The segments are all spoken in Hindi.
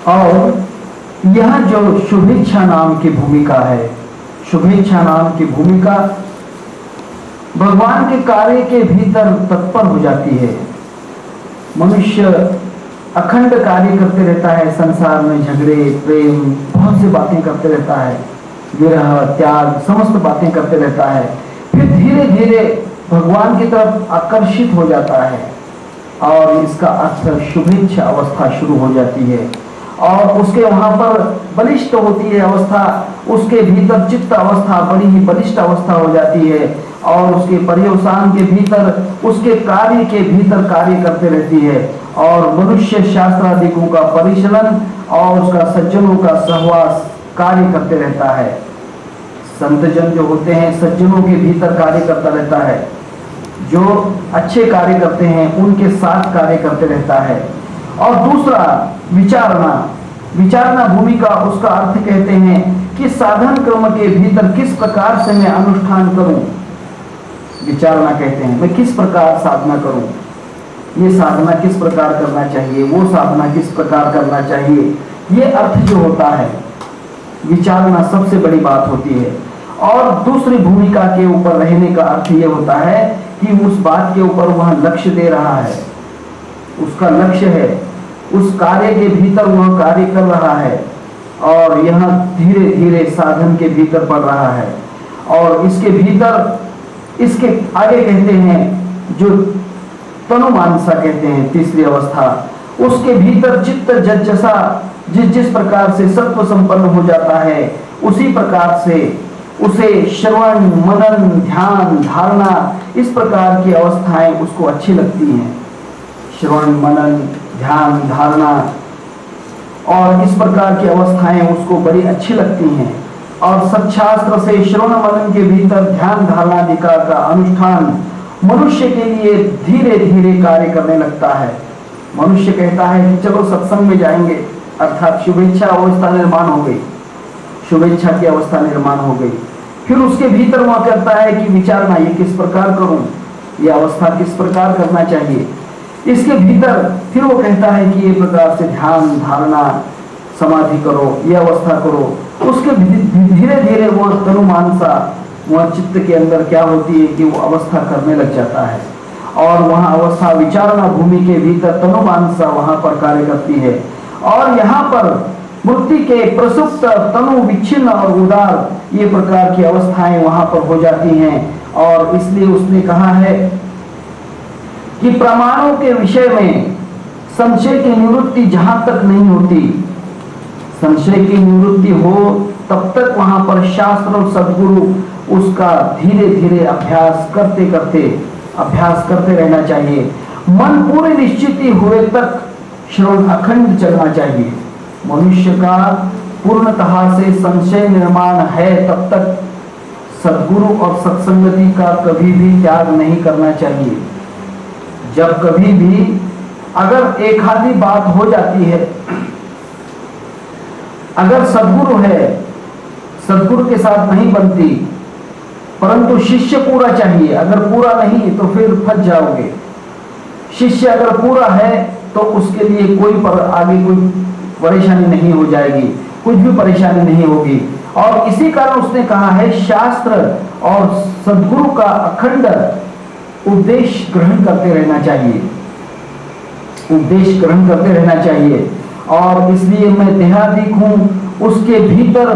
और यह जो शुभेच्छा नाम की भूमिका है, शुभेच्छा नाम की भूमिका भगवान के कार्य के भीतर तत्पर हो जाती है। मनुष्य अखंड कार्य करते रहता है, संसार में झगड़े, प्रेम, बहुत सी बातें करते रहता है, विरह, त्याग, समस्त बातें करते रहता है। फिर धीरे धीरे भगवान की तरफ आकर्षित हो जाता है और इसका अर्थ शुभेच्छा अवस्था शुरू हो जाती है और उसके वहां पर बलिष्ठ होती है अवस्था, उसके भीतर चित्त अवस्था बड़ी ही बलिष्ठ अवस्था हो जाती है और उसके पर्यवसान के भीतर, उसके कार्य के भीतर कार्य करते रहती है और मनुष्य शास्त्रादिकों का परिचलन और उसका सज्जनों का सहवास कार्य करते रहता है। संत जन जो होते हैं सज्जनों के भीतर कार्य करता रहता है, जो अच्छे कार्य करते हैं उनके साथ कार्य करते रहता है। और दूसरा विचारना, विचारना भूमिका, उसका अर्थ कहते हैं कि साधन क्रम के भीतर किस प्रकार से मैं अनुष्ठान करूं, विचारना कहते हैं मैं किस प्रकार साधना करूं, ये साधना किस प्रकार करना चाहिए, वो साधना किस प्रकार करना चाहिए, ये अर्थ जो होता है विचारना सबसे बड़ी बात होती है। और दूसरी भूमिका के ऊपर रहने का अर्थ ये होता है कि उस बात के ऊपर वह लक्ष्य दे रहा है, उसका लक्ष्य है, उस कार्य के भीतर वह कार्य कर रहा है और यह धीरे धीरे साधन के भीतर पड़ रहा है। और इसके भीतर, इसके आगे कहते हैं जो तनुमानसा कहते हैं तीसरी अवस्था, उसके भीतर चित्त जज्जसा जिस प्रकार से सत्व संपन्न हो जाता है उसी प्रकार से उसे श्रवण, मनन, ध्यान, धारणा, इस प्रकार की अवस्थाएं उसको अच्छी लगती हैं। श्रवण, मनन, ध्यान, धारणा और इस प्रकार की अवस्थाएं उसको बड़ी अच्छी लगती हैं और सच्छास्त्र से श्रवण मनन के भीतर ध्यान धारणा दिका का अनुष्ठान मनुष्य के लिए धीरे धीरे कार्य करने लगता है। मनुष्य कहता है कि चलो सत्संग में जाएंगे, अर्थात शुभेच्छा अवस्था निर्माण हो गई, शुभेच्छा की अवस्था निर्माण हो गई। फिर उसके भीतर वह कहता है कि विचारना, ये किस प्रकार करूं, ये अवस्था किस प्रकार करना चाहिए। इसके भीतर फिर वो कहता है कि ये प्रकार से ध्यान, धारणा, समाधि करो, ये अवस्था करो। उसके धीरे धीरे वो तनुमानसा, वह चित्त के अंदर क्या होती है कि वो अवस्था करने लग जाता है और वहाँ अवस्था विचारणा भूमि के भीतर तनुमानसा वहां पर कार्य करती है। और यहाँ पर मूर्ति के प्रसुप्त, तनु विच्छिन्न और उदार, ये प्रकार की अवस्थाएं वहां पर हो जाती हैं। और इसलिए उसने कहा है कि प्रमाणों के विषय में संशय की निवृत्ति जहां तक नहीं होती, संशय की निवृत्ति हो तब तक वहां पर शास्त्र और सद्गुरु उसका धीरे धीरे अभ्यास करते रहना चाहिए। मन पूरी निश्चिति हुए तक श्रवण अखंड चलना चाहिए। मनुष्य का पूर्णतः से संशय निर्माण है तब तक सद्गुरु और सत्संगति का कभी भी त्याग नहीं करना चाहिए। जब कभी भी अगर एक आधी बात हो जाती है, अगर सद्गुरु है, सद्गुरु के साथ नहीं बनती, परंतु शिष्य पूरा चाहिए, अगर पूरा नहीं तो फिर फंस जाओगे। शिष्य अगर पूरा है तो उसके लिए आगे कोई परेशानी नहीं हो जाएगी, कुछ भी परेशानी नहीं होगी। और इसी कारण उसने कहा है शास्त्र और सद्गुरु का अखंड उपदेश ग्रहण करते रहना चाहिए, उपदेश ग्रहण करते रहना चाहिए। और इसलिए मैं देहादिक हूं, उसके भीतर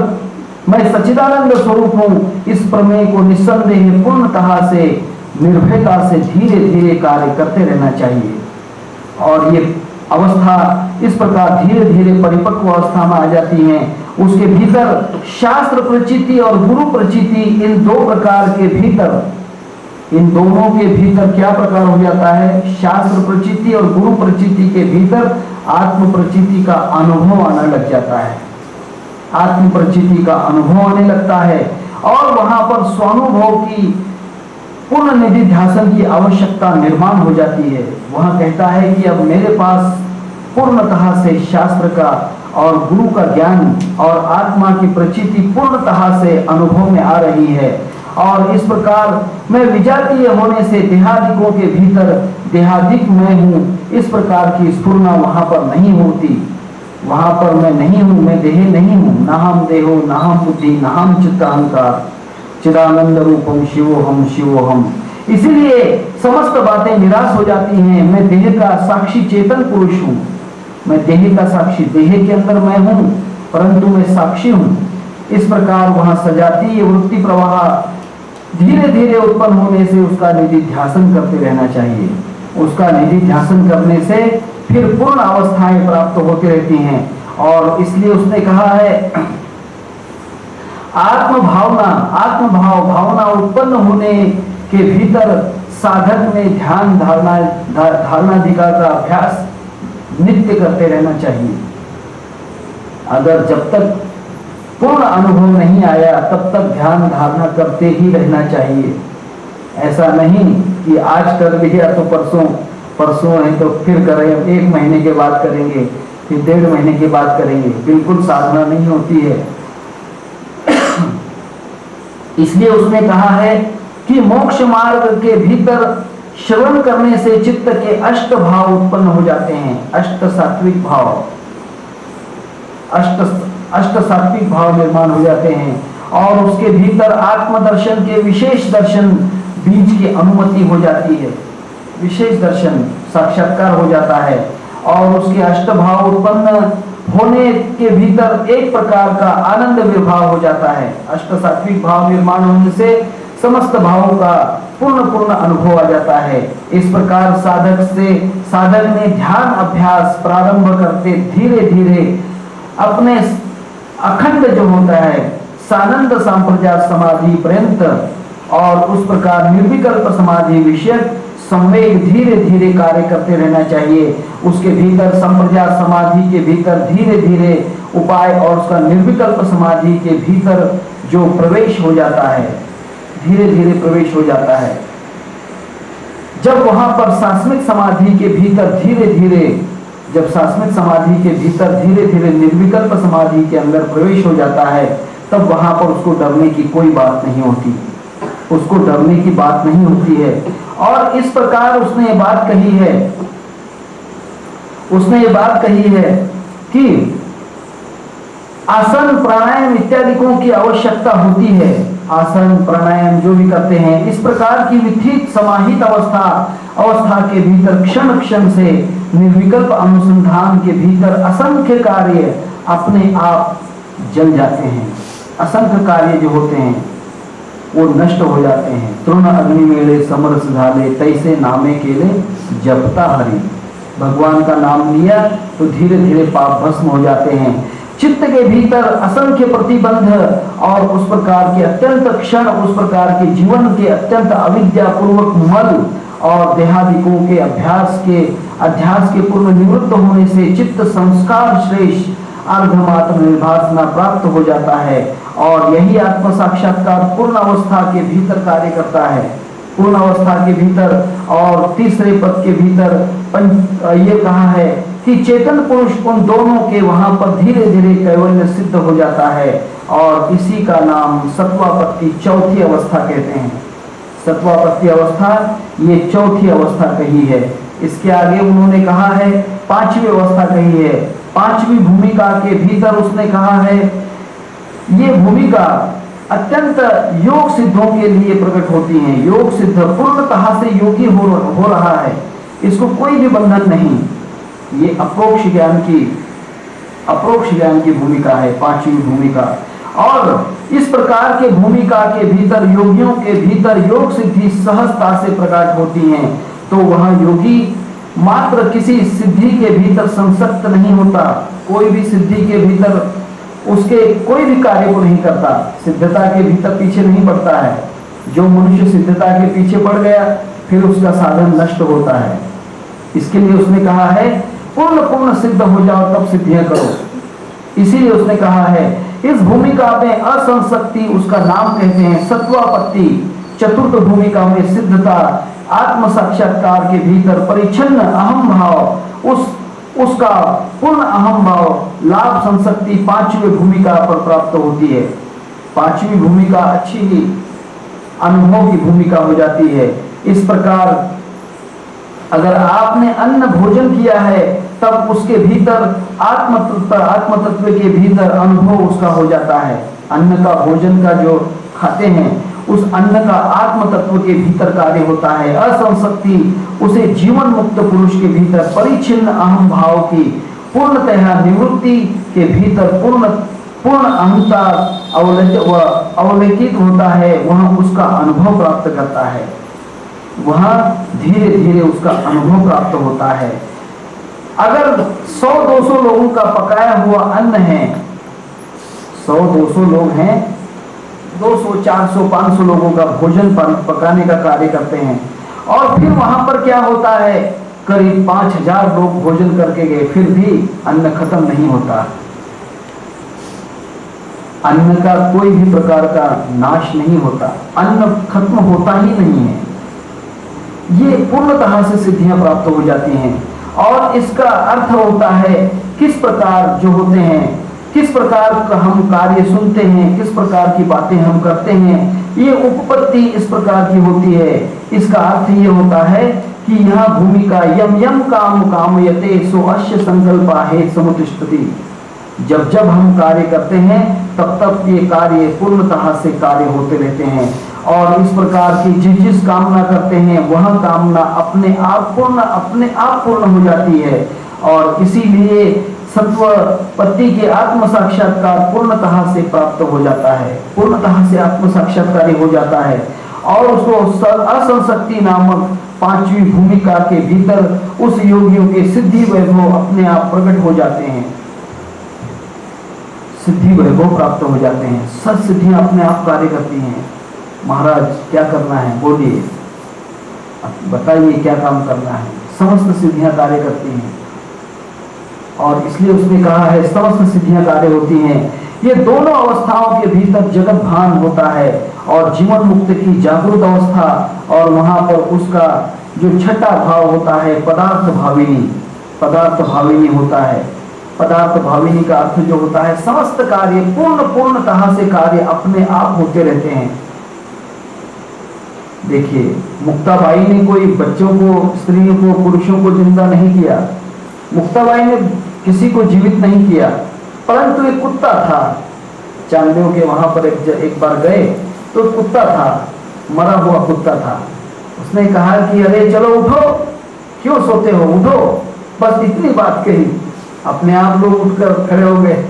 मैं सच्चिदानंद स्वरूप हूं, इस प्रमेय को निस्संदेह पूर्णतः से निर्भयता से धीरे धीरे कार्य करते रहना चाहिए। और ये अवस्था इस प्रकार धीरे धीरे परिपक्व अवस्था में आ जाती है। उसके भीतर शास्त्र प्रचिति और गुरु प्रचिति, इन दो प्रकार के भीतर, इन दोनों के भीतर क्या प्रकार हो जाता है, शास्त्र प्रचिति और गुरु प्रचिति के भीतर आत्म प्रचिति का अनुभव आने लग जाता है, आत्म प्रचिति का अनुभव आने लगता है। और वहां पर स्वानुभव की पूर्ण निधि ध्यान की आवश्यकता निर्माण हो जाती है। वह कहता है कि अब मेरे पास पूर्णतः से शास्त्र का और गुरु का ज्ञान और आत्मा की प्रचिति पूर्णतः से अनुभव में आ रही है। और इस प्रकार मैं विजातीय होने से देहादिकों के भीतर देहादिक मैं हूँ, इस प्रकार की स्फुरना वहां पर नहीं होती। वहां पर मैं नहीं हूं, मैं देह नहीं हूं, न हम देहो न हम बुद्धि न हम चित्त अहंकार, चिदानंद रूपम शिवोहम शिवोहम। इसीलिए समस्त बातें निराश हो जाती हैं। मैं देह का साक्षी चेतन पुरुष हूं, मैं देह का साक्षी, देह के अंदर मैं हूं परंतु मैं साक्षी हूं। इस प्रकार वहां सजातीय वृत्ति प्रवाह धीरे धीरे उत्पन्न होने से उसका निधिध्यासन करते रहना चाहिए। उसका निधिध्यासन करने से फिर पूर्ण अवस्थाएं प्राप्त होती रहती हैं। और इसलिए उसने कहा है आत्म भावना उत्पन्न होने के भीतर साधक में ध्यान धारणाधिकार का अभ्यास नित्य करते रहना चाहिए। अगर जब तक पूर्ण अनुभव नहीं आया तब तक ध्यान धारणा करते ही रहना चाहिए। ऐसा नहीं कि आज कर लिया तो परसों है तो फिर करें, 1 महीने के बाद करेंगे, फिर 1.5 महीने के बाद करेंगे, बिल्कुल साधना नहीं होती है। इसलिए उसने कहा है कि मोक्ष मार्ग के भीतर श्रवण करने से चित्त के अष्ट भाव उत्पन्न हो जाते हैं। अष्ट सात्विक भाव निर्माण हो जाते हैं और उसके भीतर आत्मदर्शन के विशेष दर्शन बीज की अनुमति हो जाती है। विशेष दर्शन साक्षात्कार हो जाता है और उसके अष्ट भाव उत्पन्न होने के भीतर एक प्रकार का आनंद विभाव हो जाता है। अष्ट सात्विक भाव निर्माण होने से समस्त भावों का पूर्ण अनुभव आ जाता है। इस प्रकार साधक ने ध्यान अभ्यास प्रारंभ करते धीरे धीरे अपने अखंड जो होता है सानंद संप्रजात समाधि पर्यंत और उस प्रकार निर्विकल्प समाधि विषयक संवेग धीरे धीरे कार्य करते रहना चाहिए। उसके भीतर संप्रजात समाधि के भीतर धीरे धीरे उपाय और उसका निर्विकल्प समाधि के भीतर जो प्रवेश हो जाता है, धीरे धीरे प्रवेश हो जाता है। जब वहां पर सास्मिक समाधि के भीतर धीरे धीरे निर्विकल्प समाधि के अंदर प्रवेश हो जाता है तब वहां पर उसको डरने की कोई बात नहीं होती, उसको डरने की बात नहीं होती है। और इस प्रकार उसने ये बात कही है कि आसन प्राणायाम इत्यादिकों की आवश्यकता होती है। आसन प्राणायाम जो भी करते हैं इस प्रकार की विथित समाहित अवस्था के भीतर क्षण क्षण से निर्विकल्प अनुसंधान के भीतर असंख्य कार्य अपने आप जल जाते हैं। असंख्य कार्य जो होते हैं वो नष्ट हो जाते हैं। तृण अग्नि मेले समरस झाले तैसे नामे केले जपता हरि। भगवान का नाम लिया तो धीरे धीरे पाप भस्म हो जाते हैं। चित्त के भीतर असंख्य प्रतिबंध और उस प्रकार के अत्यंत क्षण, उस प्रकार के जीवन के अत्यंत अविद्यापूर्वक मल और देहादिकों के अध्यास के पूर्ण निवृत्त होने से चित्त संस्कार श्रेष्ठ अर्धमात्र निर्भासना प्राप्त हो जाता है। और यही आत्म साक्षात्कार पूर्ण अवस्था के भीतर कार्य करता है। पूर्ण अवस्था के भीतर और तीसरे पद के भीतर ये कहा है कि चेतन पुरुष उन दोनों के वहां पर धीरे धीरे कैवल्य सिद्ध हो जाता है और इसी का नाम सत्वापत्ति चौथी अवस्था कहते हैं। सत्वापत्ति अवस्था ये चौथी अवस्था कही है। इसके आगे उन्होंने कहा है पांचवी अवस्था कही है। पांचवी भूमिका के भीतर उसने कहा है ये भूमिका अत्यंत योग सिद्धों के लिए प्रकट होती है। योग सिद्ध पूर्णतः से योगी हो रहा है, इसको कोई भी बंधन नहीं। ये अप्रोक्ष ज्ञान की भूमिका है पांचवी भूमिका। और इस प्रकार के भूमिका के भीतर योगियों के भीतर योग सिद्धि सहजता से प्रकट होती हैं। तो वह योगी मात्र किसी सिद्धि के भीतर संसक्त नहीं होता, कोई भी सिद्धि के भीतर उसके कोई भी कार्य को नहीं करता, सिद्धता के भीतर पीछे नहीं बढ़ता है। जो मनुष्य सिद्धता के पीछे पड़ गया फिर उसका साधन नष्ट होता है। इसके लिए उसने कहा है पूर्ण सिद्ध हो जाओ तब सिद्धियां करो। इसीलिए उसने कहा है इस भूमिका में असंशक्ति उसका नाम कहते हैं सत्वापत्ति। चतुर्थ भूमिका में सिद्धता आत्म साक्षात्कार के भीतर परिच्छन्न अहम भाव उसका पूर्ण अहम भाव लाभ संशक्ति पांचवी भूमिका पर प्राप्त होती है। पांचवी भूमिका अच्छी ही अनुभव की भूमिका हो जाती है। इस प्रकार अगर आपने अन्न भोजन किया है तब उसके भीतर आत्म तत्व के भीतर अनुभव उसका हो जाता है। अन्न का, भोजन का जो खाते हैं, उस अन्न का आत्म तत्व के भीतर कार्य होता है। असंशक्ति उसे जीवन मुक्त पुरुष के भीतर परिचिन्न अहम भाव की पूर्णतः निवृत्ति के भीतर पूर्ण अहंकार अवलोकित होता है, वह उसका अनुभव प्राप्त करता है। वह धीरे धीरे उसका अनुभव प्राप्त होता है। अगर 100-200 लोगों का पकाया हुआ अन्न है, 100-200 लोग हैं, 200-400-500 लोगों का भोजन पकाने का कार्य करते हैं, और फिर वहां पर क्या होता है, करीब 5000 लोग भोजन करके गए, फिर भी अन्न खत्म नहीं होता। अन्न का कोई भी प्रकार का नाश नहीं होता, अन्न खत्म होता ही नहीं है। ये पूर्णतः से सिद्धियां प्राप्त हो जाती हैं। और इसका अर्थ होता है किस प्रकार जो होते हैं, किस प्रकार का हम कार्य सुनते हैं, किस प्रकार की बातें हम करते हैं, ये उपपत्ति इस प्रकार की होती है। इसका अर्थ ये होता है कि यहाँ भूमिका यम यम काम कामयते सो अश्य संकल्पा है समुतिष्ठति। जब जब हम कार्य करते हैं तब तब ये कार्य पूर्णतः से कार्य होते रहते हैं, और इस प्रकार की जिस कामना करते हैं वह कामना अपने आप पूर्ण हो जाती है। और इसीलिए सत्वपत्ति के आत्म साक्षात्कार पूर्णतः से प्राप्त हो जाता है, पूर्णतः से आत्म साक्षात्कार हो जाता है, और उसको असंशक्ति नामक 5वीं भूमिका के भीतर उस योगियों के सिद्धि वैभव अपने आप प्रकट हो जाते हैं, सिद्धि वैभव प्राप्त हो जाते हैं, सब सिद्धियां अपने आप कार्य करती हैं। महाराज क्या करना है, बोलिए, बताइए क्या काम करना है। समस्त सिद्धियां कार्य करती हैं, और इसलिए उसने कहा है समस्त सिद्धियां कार्य होती हैं। ये दोनों अवस्थाओं के भीतर जगत भान होता है, और जीवन मुक्त की जागृत अवस्था, और वहां पर उसका जो छठा भाव होता है पदार्थ भाविनी होता है। पदार्थ भाविनी का अर्थ जो होता है समस्त कार्य पूर्णतः से कार्य अपने आप होते रहते हैं। देखिए, मुक्ताबाई ने कोई बच्चों को, स्त्रियों को, पुरुषों को जिंदा नहीं किया, मुक्ताबाई ने किसी को जीवित नहीं किया, परंतु एक कुत्ता था चांददेव के वहां पर एक बार गए तो कुत्ता था, मरा हुआ कुत्ता था। उसने कहा कि अरे चलो उठो, क्यों सोते हो, उठो, बस इतनी बात कही, अपने आप लोग उठकर खड़े हो गए।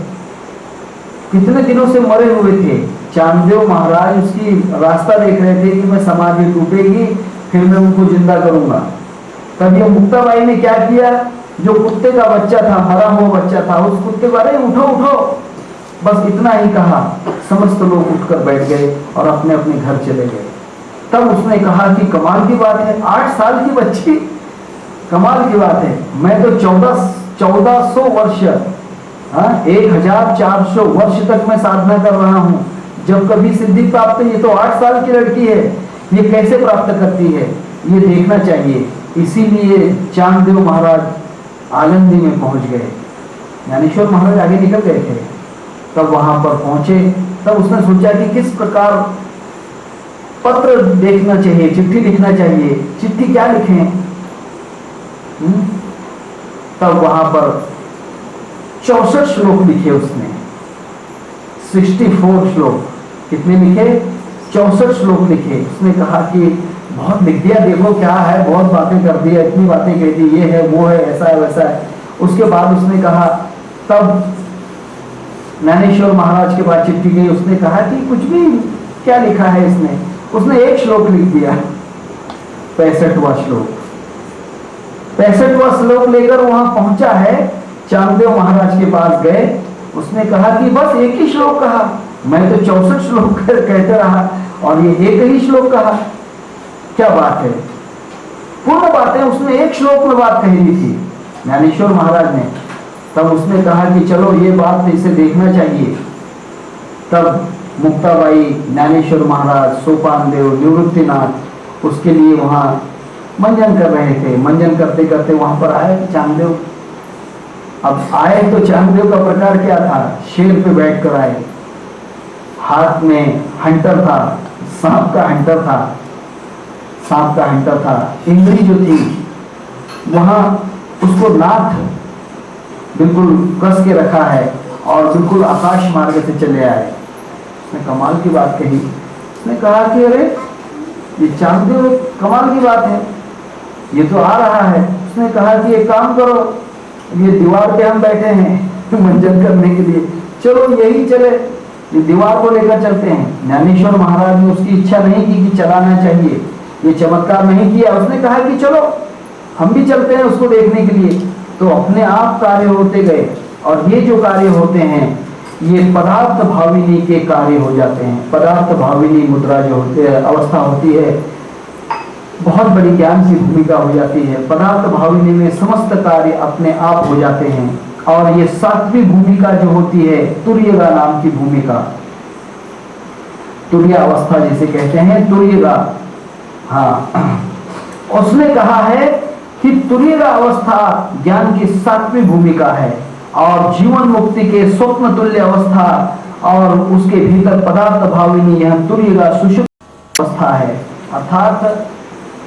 कितने दिनों से मरे हुए थे, चांददेव महाराज उसकी रास्ता देख रहे थे कि मैं समाधि टूटेगी फिर मैं उनको जिंदा करूंगा। तब ये मुक्ताबाई ने क्या किया, जो कुत्ते का बच्चा था, मरा हुआ बच्चा था, उस कुत्ते को अरे उठो उठो, बस इतना ही कहा, समस्त लोग उठकर बैठ गए और अपने अपने घर चले गए। तब उसने कहा कि कमाल की बात है, 8 साल की बच्ची, कमाल की बात है, मैं तो 1400 वर्ष, 1400 वर्ष तक मैं साधना कर रहा हूँ, जब कभी सिद्धि प्राप्त, ये तो 8 साल की लड़की है, ये कैसे प्राप्त करती है, ये देखना चाहिए। इसीलिए चांददेव महाराज आनंदी में पहुंच गए, ज्ञानेश्वर महाराज आगे निकल गए थे, तब वहां पर पहुंचे। तब उसने सोचा कि किस प्रकार पत्र देखना चाहिए, चिट्ठी लिखना चाहिए, चिट्ठी क्या लिखें। तब वहां पर 64 श्लोक लिखे उसने, 64 श्लोक, कितने लिखे, 64 श्लोक लिखे। उसने कहा कि बहुत लिख दिया, देखो क्या है, बहुत बातें कर दी, इतनी बातें कह दी, ये है वो है, ऐसा है वैसा है। उसके बाद उसने कहा, तब ज्ञानेश्वर महाराज के पास चिट्ठी गई, उसने कहा कि कुछ भी क्या लिखा है इसने, उसने एक श्लोक लिख दिया, 65वां श्लोक। 65वां श्लोक लेकर वहां पहुंचा है, चांददेव महाराज के पास गए, उसने कहा कि बस एक ही श्लोक कहा, मैं तो 64 श्लोक कहते रहा और ये एक ही श्लोक कहा, क्या बात है। पूर्ण बातें उसने एक श्लोक में बात कही थी ज्ञानेश्वर महाराज ने। तब उसने कहा कि चलो ये बात इसे देखना चाहिए। तब मुक्ताबाई, ज्ञानेश्वर महाराज, सोपान देव, निवृत्तिनाथ उसके लिए वहां मंजन कर रहे थे। मंजन करते करते वहां पर आए चांददेव। अब आए तो चांददेव का प्रकार क्या था, शेर पे बैठ कर आए, हाथ में हंटर था, सांप का हंटर था, सांप का हंटर था। इंद्री जो थी वहां उसको नाथ बिल्कुल कस के रखा है और बिल्कुल आकाश मार्ग से चले आए। उसने कमाल की बात कही। उसने कहा कि अरे ये चांदते हुए कमाल की बात है, ये तो आ रहा है। उसने कहा कि एक काम करो, ये दीवार पे हम बैठे हैं मंजन करने के लिए, चलो यही चले, ये दीवार को लेकर चलते हैं। ज्ञानेश्वर महाराज ने उसकी इच्छा नहीं की कि चलाना चाहिए, ये चमत्कार नहीं किया। उसने कहा कि चलो हम भी चलते हैं उसको देखने के लिए। तो अपने आप कार्य होते गए और ये जो कार्य होते हैं ये पदार्थ भाविनी के कार्य हो जाते हैं। पदार्थ भाविनी मुद्रा जो होती है, अवस्था होती है, बहुत बड़ी ज्ञान की भूमिका हो जाती है। पदार्थ भाविनी में समस्त कार्य अपने आप हो जाते हैं। और ये सातवीं भूमिका जो होती है तुर्यगा नाम की भूमिका, तुर्य अवस्था जिसे कहते हैं, तुर्यगा। हाँ, उसने कहा है कि तुर्यगा अवस्था ज्ञान की सातवीं भूमिका है और जीवन मुक्ति के स्वप्न तुल्य अवस्था और उसके भीतर पदार्थ भाविनी यह तुर्यगा सुषुप्त अवस्था है। अर्थात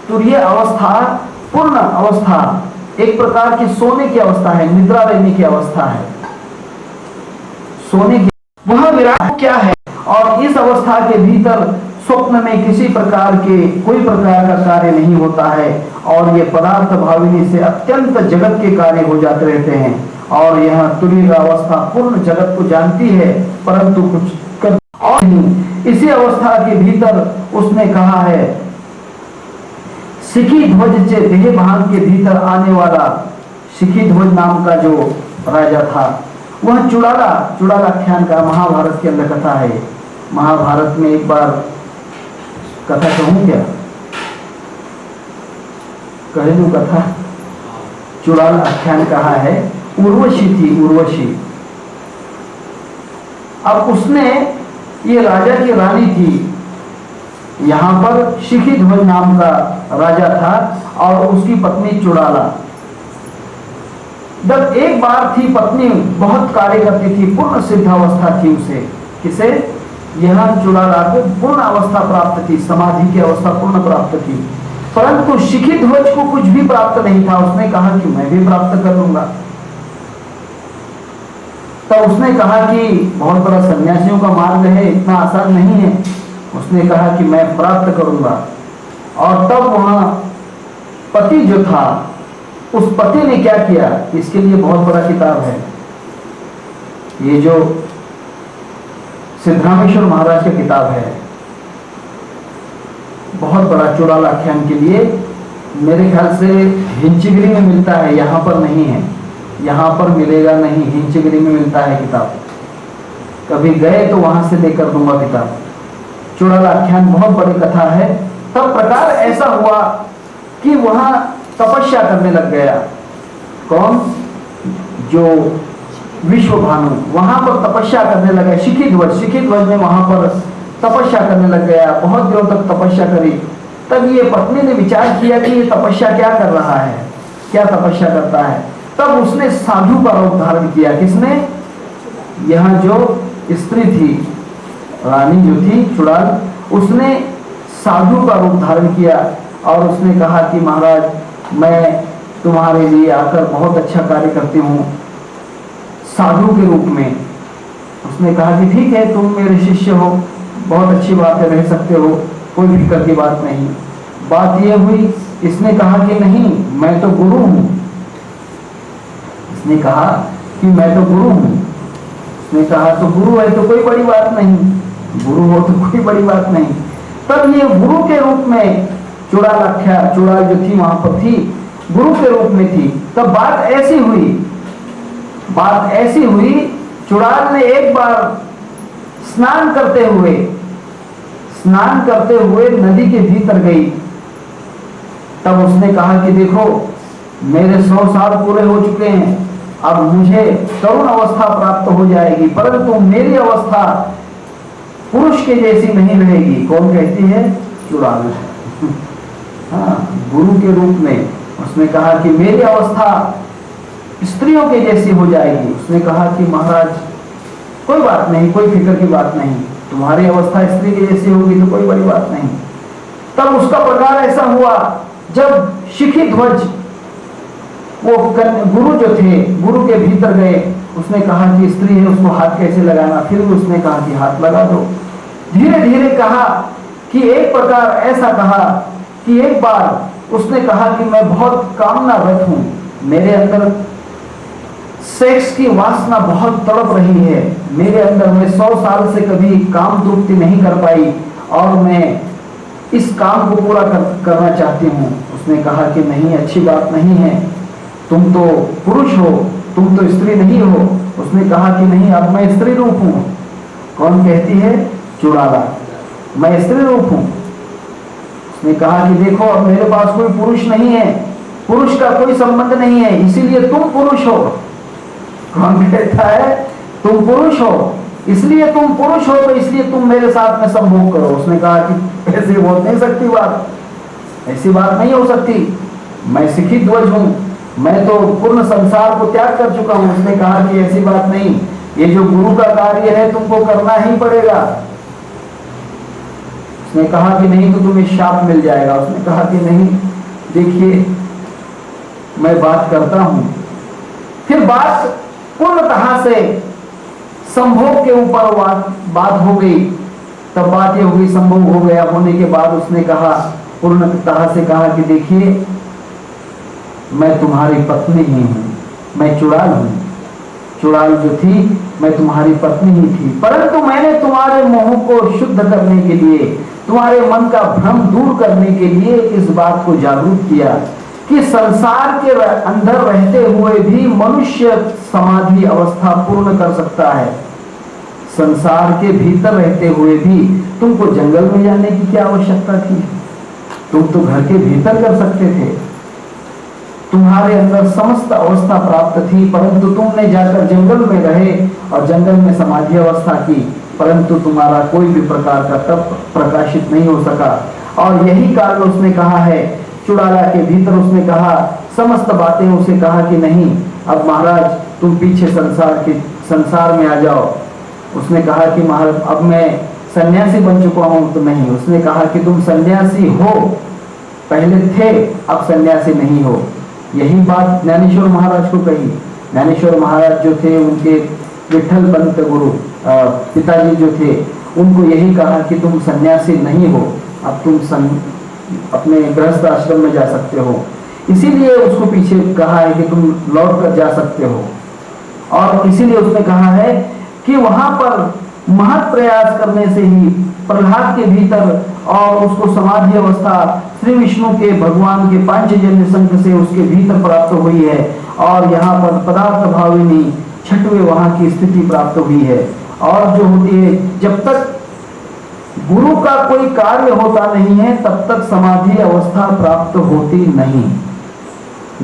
तुर्य अवस्था पूर्ण अवस्था एक प्रकार की सोने की अवस्था है, निद्रा लेने की अवस्था है, सोने की। वह विराट क्या है और इस अवस्था के भीतर स्वप्न में किसी प्रकार के कोई प्रकार का कार्य नहीं होता है और ये पदार्थ भाविनी से अत्यंत जगत के कार्य हो जाते रहते हैं। और यह तुर्य अवस्था पूर्ण जगत को जानती है परंतु कुछ कर और नहीं। इसी अवस्था के भीतर उसने कहा है शिखी ध्वज से देह भाग के भीतर आने वाला शिखी ध्वज नाम का जो राजा था वह चुड़ालाख्यान का महाभारत के अंदर कथा है। महाभारत में एक बार कथा कहूं क्या, कह दूं कथा। चुड़ालाख्यान कहा है, उर्वशी थी, उर्वशी। अब उसने, ये राजा की रानी थी, यहाँ पर शिखी ध्वज नाम का राजा था और उसकी पत्नी चुड़ाला। जब एक बार थी पत्नी बहुत कार्य करती थी, पूर्ण सिद्धावस्था थी उसे, किसे, यह चुड़ाला को पूर्ण अवस्था प्राप्त थी, समाधि की अवस्था पूर्ण प्राप्त थी। परंतु शिखी ध्वज को कुछ भी प्राप्त नहीं था। उसने कहा कि मैं भी प्राप्त कर लूंगा। तब उसने कहा कि बहुत बड़ा सन्यासियों का मार्ग है, इतना आसान नहीं है। उसने कहा कि मैं प्राप्त करूंगा। और तब वहां पति जो था, उस पति ने क्या किया, इसके लिए बहुत बड़ा किताब है, ये जो सिद्धरामेश्वर महाराज की किताब है, बहुत बड़ा चुड़ालाख्यान के लिए। मेरे ख्याल से हिंचगिरी में मिलता है, यहाँ पर नहीं है, यहाँ पर मिलेगा नहीं, हिंचगिरी में मिलता है किताब। कभी गए तो वहां से लेकर दूंगा किताब। चुड़ालाख्यान बहुत बड़ी कथा है। तब प्रकार ऐसा हुआ कि वहां तपस्या करने लग गया। कौन, जो विश्वभानु वहां पर तपस्या करने लगा। शिखी ध्वज में वहां पर तपस्या करने लग गया, बहुत दिनों तक तपस्या करी। तब ये पत्नी ने विचार किया कि ये तपस्या क्या कर रहा है, क्या तपस्या करता है। तब उसने साधु का रूप धारण किया। किसने, यह जो स्त्री थी, रानी जो थी चुड़ाल, उसने साधु का रूप धारण किया और उसने कहा कि महाराज मैं तुम्हारे लिए आकर बहुत अच्छा कार्य करती हूँ, साधु के रूप में। उसने कहा कि ठीक है, तुम मेरे शिष्य हो, बहुत अच्छी बात है, रह सकते हो, कोई फिक्र की बात नहीं। बात यह हुई, इसने कहा कि नहीं, मैं तो गुरु हूँ। इसने कहा कि मैं तो गुरु हूँ। उसने कहा तो गुरु है तो कोई बड़ी बात नहीं, गुरु हो तो कोई बड़ी बात नहीं। तब ये गुरु के रूप में चुड़ाल जो थी वहां पर थी, गुरु के रूप में थी। तब बात ऐसी हुई, चुड़ाल ने एक बार स्नान करते हुए नदी के भीतर गई। तब उसने कहा कि देखो मेरे 100 साल पूरे हो चुके हैं, अब मुझे तरुण अवस्था प्राप्त हो जाएगी, परंतु मेरी अवस्था पुरुष के जैसी नहीं रहेगी। कौन कहती है, चुड़ाल। हाँ, गुरु के रूप में उसने कहा कि मेरी अवस्था स्त्रियों के जैसी हो जाएगी। उसने कहा कि महाराज कोई बात नहीं, कोई फिक्र की बात नहीं, तुम्हारी अवस्था स्त्री की जैसी होगी तो कोई बड़ी बात नहीं। तब उसका प्रकार ऐसा हुआ, जब शिखी ध्वज वो गुरु जो थे, गुरु के भीतर गए, उसने कहा कि स्त्री है, उसको हाथ कैसे लगाना, फिर भी उसने कहा कि हाथ लगा दो। धीरे धीरे कहा कि एक प्रकार ऐसा कहा कि एक बार उसने कहा कि मैं बहुत कामनारत हूं, मेरे अंदर सेक्स की वासना बहुत तड़प रही है, मेरे अंदर, मैं 100 साल से कभी काम तृप्ति नहीं कर पाई और मैं इस काम को पूरा करना चाहती हूँ। उसने कहा कि नहीं, अच्छी बात नहीं है, तुम तो पुरुष हो, तुम तो स्त्री नहीं हो। उसने कहा कि नहीं, अब मैं स्त्री रूप हूं। कौन कहती है? चुड़ाला, मैं स्त्री रूप हूं। उसने कहा कि देखो, अब मेरे पास कोई पुरुष नहीं है, पुरुष का कोई संबंध नहीं है, इसीलिए तुम पुरुष हो। कौन कहता है? तुम पुरुष हो, इसलिए तुम पुरुष हो, तो इसलिए तुम मेरे साथ में संभोग करो। उसने कहा कि ऐसी बोल नहीं सकती बात, ऐसी बात नहीं हो सकती, मैं सिखी ध्वज हूं, मैं तो पूर्ण संसार को त्याग कर चुका हूं। उसने कहा कि ऐसी बात नहीं, ये जो गुरु का कार्य है तुमको करना ही पड़ेगा। उसने कहा कि नहीं तो तुम्हें शाप मिल जाएगा। उसने कहा कि नहीं, देखिए मैं बात करता हूं। फिर बात पूर्णतः से संभोग के ऊपर बात हो गई। तब बात ये हो गई, संभोग हो गया, होने के बाद उसने कहा, पूर्णतः से कहा कि देखिए मैं तुम्हारी पत्नी ही हूं, मैं चुड़ाल हूं। चुड़ाल जो थी, मैं तुम्हारी पत्नी ही थी, परंतु मैंने तुम्हारे मोह को शुद्ध करने के लिए, तुम्हारे मन का भ्रम दूर करने के लिए इस बात को जागरूक किया कि संसार के अंदर रहते हुए भी मनुष्य समाधि अवस्था पूर्ण कर सकता है। संसार के भीतर रहते हुए भी तुमको जंगल में जाने की क्या आवश्यकता थी? तुम तो घर के भीतर कर सकते थे। तुम्हारे अंदर समस्त अवस्था प्राप्त थी, परंतु तुमने जाकर जंगल में रहे और जंगल में समाधि अवस्था की, परंतु तुम्हारा कोई भी प्रकार का तप प्रकाशित नहीं हो सका। और यही कारण उसने कहा है, चुड़ाला के भीतर उसने कहा, समस्त बातें उसे कहा कि नहीं, अब महाराज तुम पीछे संसार में आ जाओ। उसने कहा कि महाराज अब मैं सन्यासी बन चुका हूं। तो नहीं, उसने कहा कि तुम सन्यासी हो, पहले थे, अब सन्यासी नहीं हो। यही बात ज्ञानेश्वर महाराज को कही। ज्ञानेश्वर महाराज जो थे, उनके विठल पंत गुरु पिताजी जो थे, उनको यही कहा कि तुम सन्यासी नहीं हो, अब तुम अपने गृहस्थ आश्रम में जा सकते हो। इसीलिए उसको पीछे कहा है कि तुम लौट कर जा सकते हो। और इसीलिए उसने कहा है कि वहां पर महत् प्रयास करने से ही प्रहलाद के भीतर और उसको समाधि अवस्था श्री विष्णु के भगवान के पांचजन्य संघ से उसके भीतर प्राप्त हुई है। और यहाँ पर पदार्थ भाविनी छठवें वहां की स्थिति प्राप्त हुई है। और जो होती है, जब तक गुरु का कोई कार्य होता नहीं है तब तक समाधि अवस्था प्राप्त होती नहीं।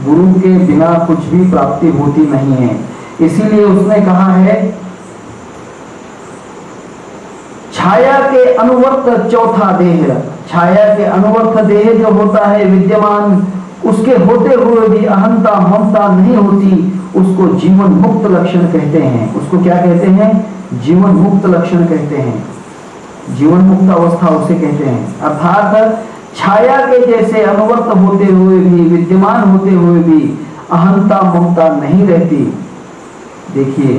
गुरु के बिना कुछ भी प्राप्ति होती नहीं है। इसीलिए उसने कहा है, छाया के अनुवर्त चौथा देह। छाया के अनुवर्त देह जो होता है विद्यमान, उसके होते हुए भी अहंता ममता नहीं होती, उसको जीवन मुक्त लक्षण कहते हैं। उसको क्या कहते हैं? जीवन मुक्त लक्षण कहते हैं। जीवन मुक्त अवस्था उसे कहते हैं। अर्थात छाया के जैसे अनुवर्त होते हुए भी, विद्यमान होते हुए भी अहंता ममता नहीं रहती। देखिए,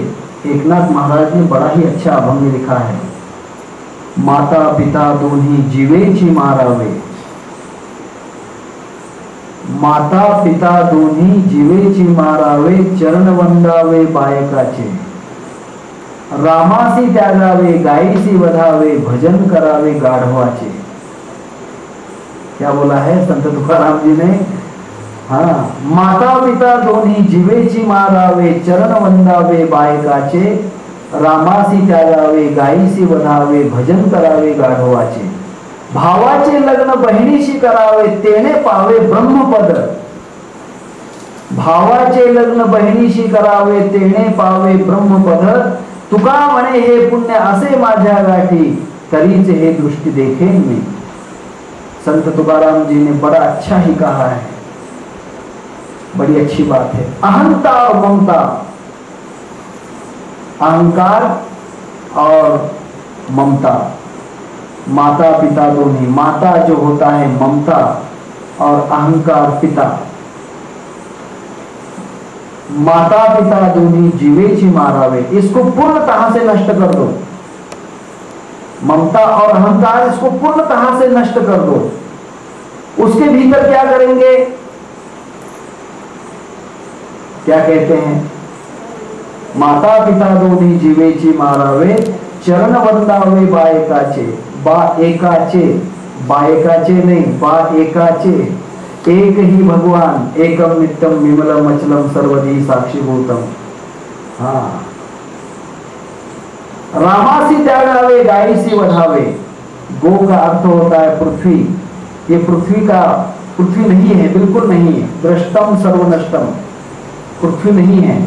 एकनाथ महाराज ने बड़ा ही अच्छा अभंग लिखा है, माता पिता दोन्ही जीवेची मारावे। माता पिता दोन्ही जीवेची मारावे, चरण वंदावे बायकाचे। रामासी त्यागावे, गायीसी वधावे, भजन करावे गाढवाचे। क्या बोला है संत तुकाराम जी ने? हाँ, माता पिता दोन्ही जीवेची मारावे, चरण वंदावे बायकाचे। रामासी त्यागावे, गायीसी वधावे, भजन करावे गाढवाचे। भावाचे लग्न बहिणीशी करावे, तेणे पावे ब्रह्मपद। भावाचे लग्न बहिणीशी करावे, तेणे पावे ब्रह्मपद। तुका म्हणे हे पुण्य असे माझ्या गाठी, तरीच हे दृष्टि देखेन मी। संत तुकाराम जी ने बड़ा अच्छा ही कहा है, बड़ी अच्छी बात है। अहंता और ममता, अहंकार और ममता, माता पिता दोनों। माता जो होता है ममता और अहंकार पिता। माता पिता दोनों जीवेची मारावे, इसको पूर्णतः से नष्ट कर दो। ममता और अहंकार इसको पूर्णतः से नष्ट कर दो। उसके भीतर क्या करेंगे, क्या कहते हैं, माता पिता दोन्ही जीवेची मारावे, चरण वंदावे बायकाचे, बा एकाचे, बायकाचे नहीं, बा एकाचे, एक ही भगवान, एकम नित्यम विमलम अचलम सर्वधी साक्षीभूतम। हाँ, रामासी त्यागावे गायसी वधावे। गो का अर्थ होता है पृथ्वी। ये पृथ्वी नहीं है, बिल्कुल नहीं है। दृष्टम सर्वनष्टम, पृथ्वी नहीं है,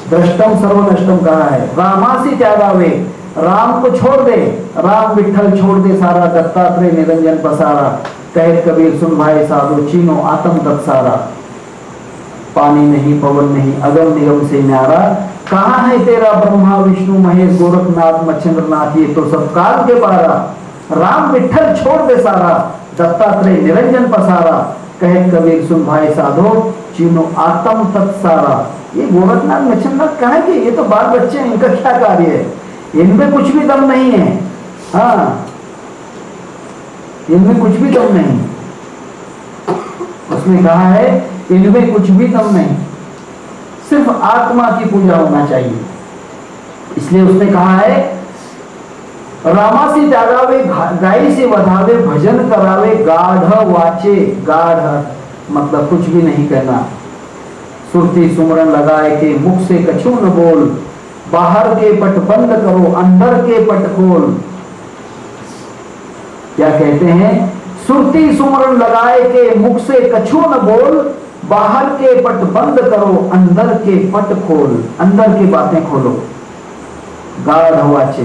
दृष्टम सर्वनष्टम कहा है। रामासी त्यागावे, राम को छोड़ दे, राम विठल छोड़ दे सारा, दत्तात्रेय निरंजन पसारा, कहे कबीर सुन भाई साधु, चीनो आत्म तत्सारा। पानी नहीं, पवन नहीं, अगम निगम से न्यारा, कहाँ है तेरा ब्रह्मा विष्णु महेश गोरखनाथ मच्छिंद्रनाथ, ये तो सब काल के पारा। राम विठल छोड़ दे सारा, दत्तात्रेय निरंजन पसारा, कहे कबीर सुन भाई साधो, चीनो आत्म तत्सारा। ये गोरखनाथ मच्छिंद्रनाथ कहाँ के, ये तो बाल बच्चे हैं, इनका क्या कार्य है, इनमें कुछ भी दम नहीं है। हाँ, इनमें कुछ भी दम नहीं। उसने कहा है इनमें कुछ भी दम नहीं, सिर्फ आत्मा की पूजा होना चाहिए। इसलिए उसने कहा है रामासी त्यागावे गाय से वधावे, भजन करावे गाढ़ वाचे। गाढ़ मतलब कुछ भी नहीं कहना, सुरती सुमरन लगाए के मुख से कछु न बोल, बाहर के पट बंद करो अंदर के पट खोल। क्या कहते हैं, सुरती सुमरन लगाए के मुख से कछु न बोल, बाहर के पट बंद करो अंदर के पट खोल। अंदर की बातें खोलो। गाढ़ वाचे,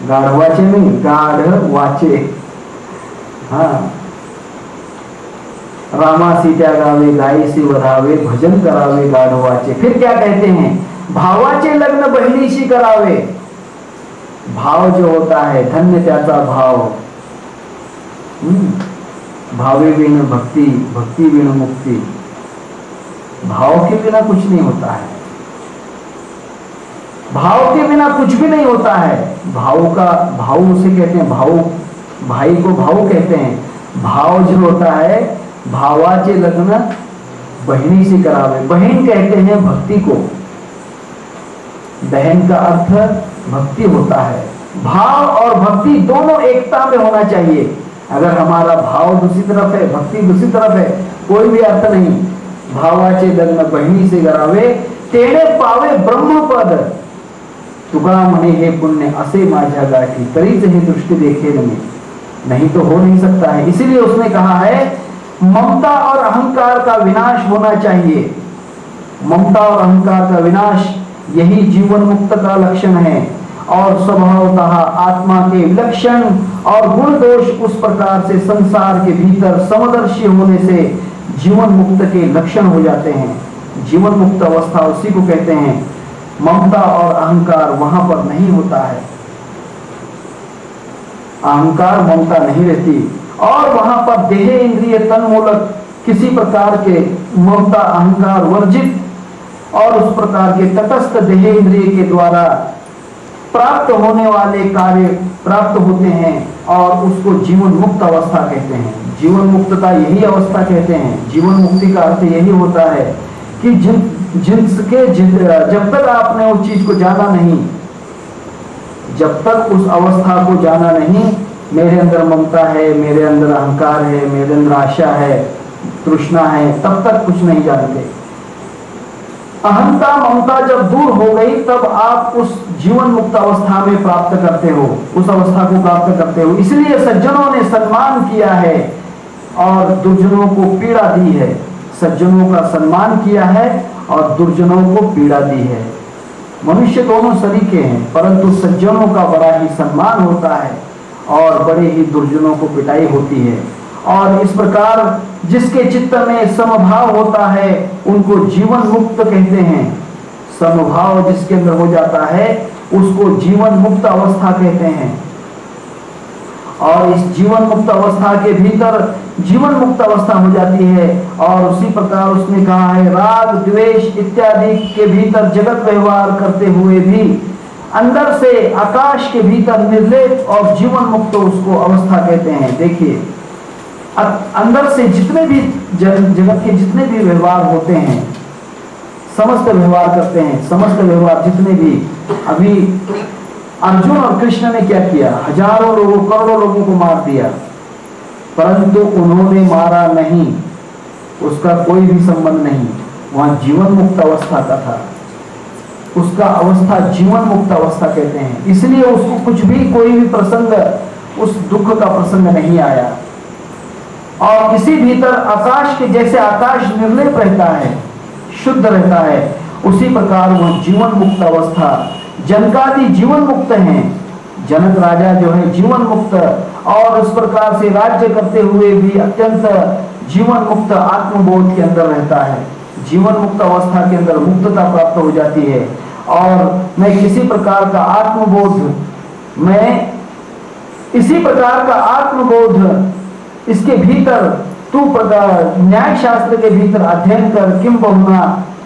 गाढ़ वाचे नहीं, गाढ़ वाचे। हाँ, रामासी त्यागावे गायसी वधावे, भजन करावे गाढ़ वाचे। फिर क्या कहते हैं, भावाचे लग्न बहिणीशी करावे। भाव जो होता है, धन्य त्याचा भाव। भावे बिन भक्ति, भक्ति बिन मुक्ति। भाव के बिना कुछ नहीं होता है, भाव के बिना कुछ भी नहीं होता है। भाव का भाव उसे कहते हैं, भाव भाई को भाव कहते हैं। भाव जो होता है, भावाचे लग्न बहिनी से करावे। बहन कहते हैं भक्ति को, बहन का अर्थ भक्ति होता है। भाव और भक्ति दोनों एकता में होना चाहिए। अगर हमारा भाव दूसरी तरफ है, भक्ति दूसरी तरफ है, कोई भी अर्थ नहीं। भावाचे लग्न बहिनी से करावे, तेणे पावे ब्रह्म पद। तुका म्हणे हे पुण्य असे माझ्या गाठी, तरीच हे दृष्टि देखे नहीं तो हो नहीं सकता है। इसीलिए उसने कहा है ममता और अहंकार का विनाश होना चाहिए। ममता और अहंकार का विनाश यही जीवन मुक्त का लक्षण है। और स्वभावतः आत्मा के लक्षण और गुण दोष उस प्रकार से संसार के भीतर समदर्शी होने से जीवन मुक्त के लक्षण हो जाते हैं। जीवन मुक्त अवस्था उसी को कहते हैं। ममता और अहंकार वहां पर नहीं होता है, अहंकार ममता नहीं रहती। और वहां पर देह इंद्रिय तन मूलक किसी प्रकार के ममता अहंकार वर्जित और उस प्रकार के तटस्थ देह इंद्रिय के द्वारा प्राप्त होने वाले कार्य प्राप्त होते हैं और उसको जीवन मुक्त अवस्था कहते हैं। जीवन मुक्तता यही अवस्था कहते हैं। जीवन मुक्ति का अर्थ यही होता है कि जब तक आपने उस चीज को जाना नहीं, जब तक उस अवस्था को जाना नहीं, मेरे अंदर ममता है, मेरे अंदर अहंकार है, मेरे अंदर आशा है, तृष्णा है, तब तक कुछ नहीं जानते। अहंता ममता जब दूर हो गई तब आप उस जीवन मुक्त अवस्था में प्राप्त करते हो, उस अवस्था को प्राप्त करते हो। इसलिए सज्जनों ने सम्मान किया है और दुर्जनों को पीड़ा दी है। सज्जनों का सम्मान किया है और दुर्जनों को पीड़ा दी है। मनुष्य दोनों सरीके हैं, परंतु सज्जनों का बड़ा ही सम्मान होता है और बड़े ही दुर्जनों को पिटाई होती है। और इस प्रकार जिसके चित्त में समभाव होता है उनको जीवन मुक्त कहते हैं। समभाव जिसके अंदर हो जाता है उसको जीवन मुक्त अवस्था कहते हैं। और इस जीवन मुक्त अवस्था के भीतर जीवन मुक्त अवस्था हो जाती है। और उसी प्रकार उसने कहा है, राग द्वेष इत्यादि के भीतर जगत व्यवहार करते हुए भी अंदर से आकाश के भीतर निर्लेप और जीवन मुक्त उसको अवस्था कहते हैं। देखिए, अंदर से जितने भी जगत के जितने भी व्यवहार होते हैं, समस्त व्यवहार करते हैं, समस्त व्यवहार जितने भी, अभी अर्जुन और कृष्ण ने क्या किया, हजारों लोगों करोड़ों लोगों को मार दिया, परंतु उन्होंने मारा नहीं, उसका कोई भी संबंध नहीं, वहां जीवन मुक्त अवस्था का था, उसका अवस्था जीवन मुक्त अवस्था कहते हैं। इसलिए उसको कुछ भी कोई भी प्रसंग, उस दुख का प्रसंग नहीं आया। और इसी भीतर आकाश के जैसे आकाश निर्लेप रहता है, शुद्ध रहता है, उसी प्रकार वह जीवन मुक्त अवस्था, जनकादि जीवन मुक्त हैं, जनक राजा जो है जीवन मुक्त, और इस प्रकार से राज्य करते हुए भी अत्यंत जीवन मुक्त आत्मबोध के अंदर रहता है, जीवन मुक्त अवस्था के अंदर मुक्तता प्राप्त हो जाती है। और मैं किसी प्रकार का आत्मबोध, मैं इसी प्रकार का आत्मबोध इसके भीतर तू प्रकार न्याय शास्त्र के भीतर अध्ययन कर, किम बहुना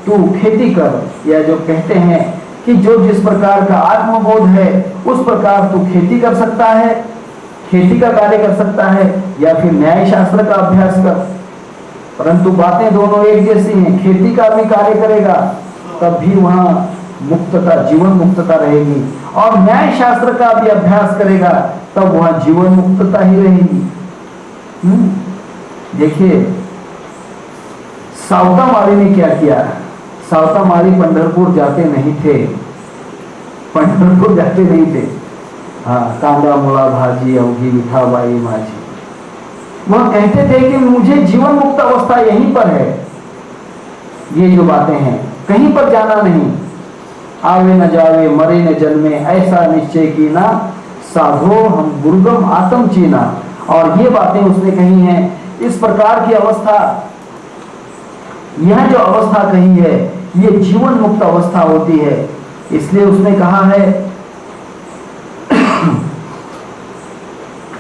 तू खेती कर, या जो कहते हैं कि जो जिस प्रकार का आत्मबोध है उस प्रकार तू खेती कर सकता है, खेती का कार्य कर सकता है, या फिर न्याय शास्त्र का अभ्यास कर। परंतु बातें दोनों एक जैसी हैं, खेती का भी कार्य करेगा तब भी वहां मुक्तता, जीवन मुक्तता रहेगी, और न्याय शास्त्र का भी अभ्यास करेगा तब वहां जीवन मुक्तता ही रहेगी। देखिए, सावता माली ने क्या किया, सावता माली पंढरपुर जाते नहीं थे, पंढरपुर जाते नहीं थे, हाँ, कांदा मुला भाजी अवघी मिठाबाई माझी, वह कहते थे कि मुझे जीवन मुक्त अवस्था यहीं पर है। ये जो बातें हैं, कहीं पर जाना नहीं, आवे न जावे मरे न जन्मे ऐसा निश्चय की ना, साधो हम गुरुगम आत्म चीना। और ये बातें उसने कही हैं। इस प्रकार की अवस्था, यह जो अवस्था कही है, ये जीवन मुक्त अवस्था होती है। इसलिए उसने कहा है,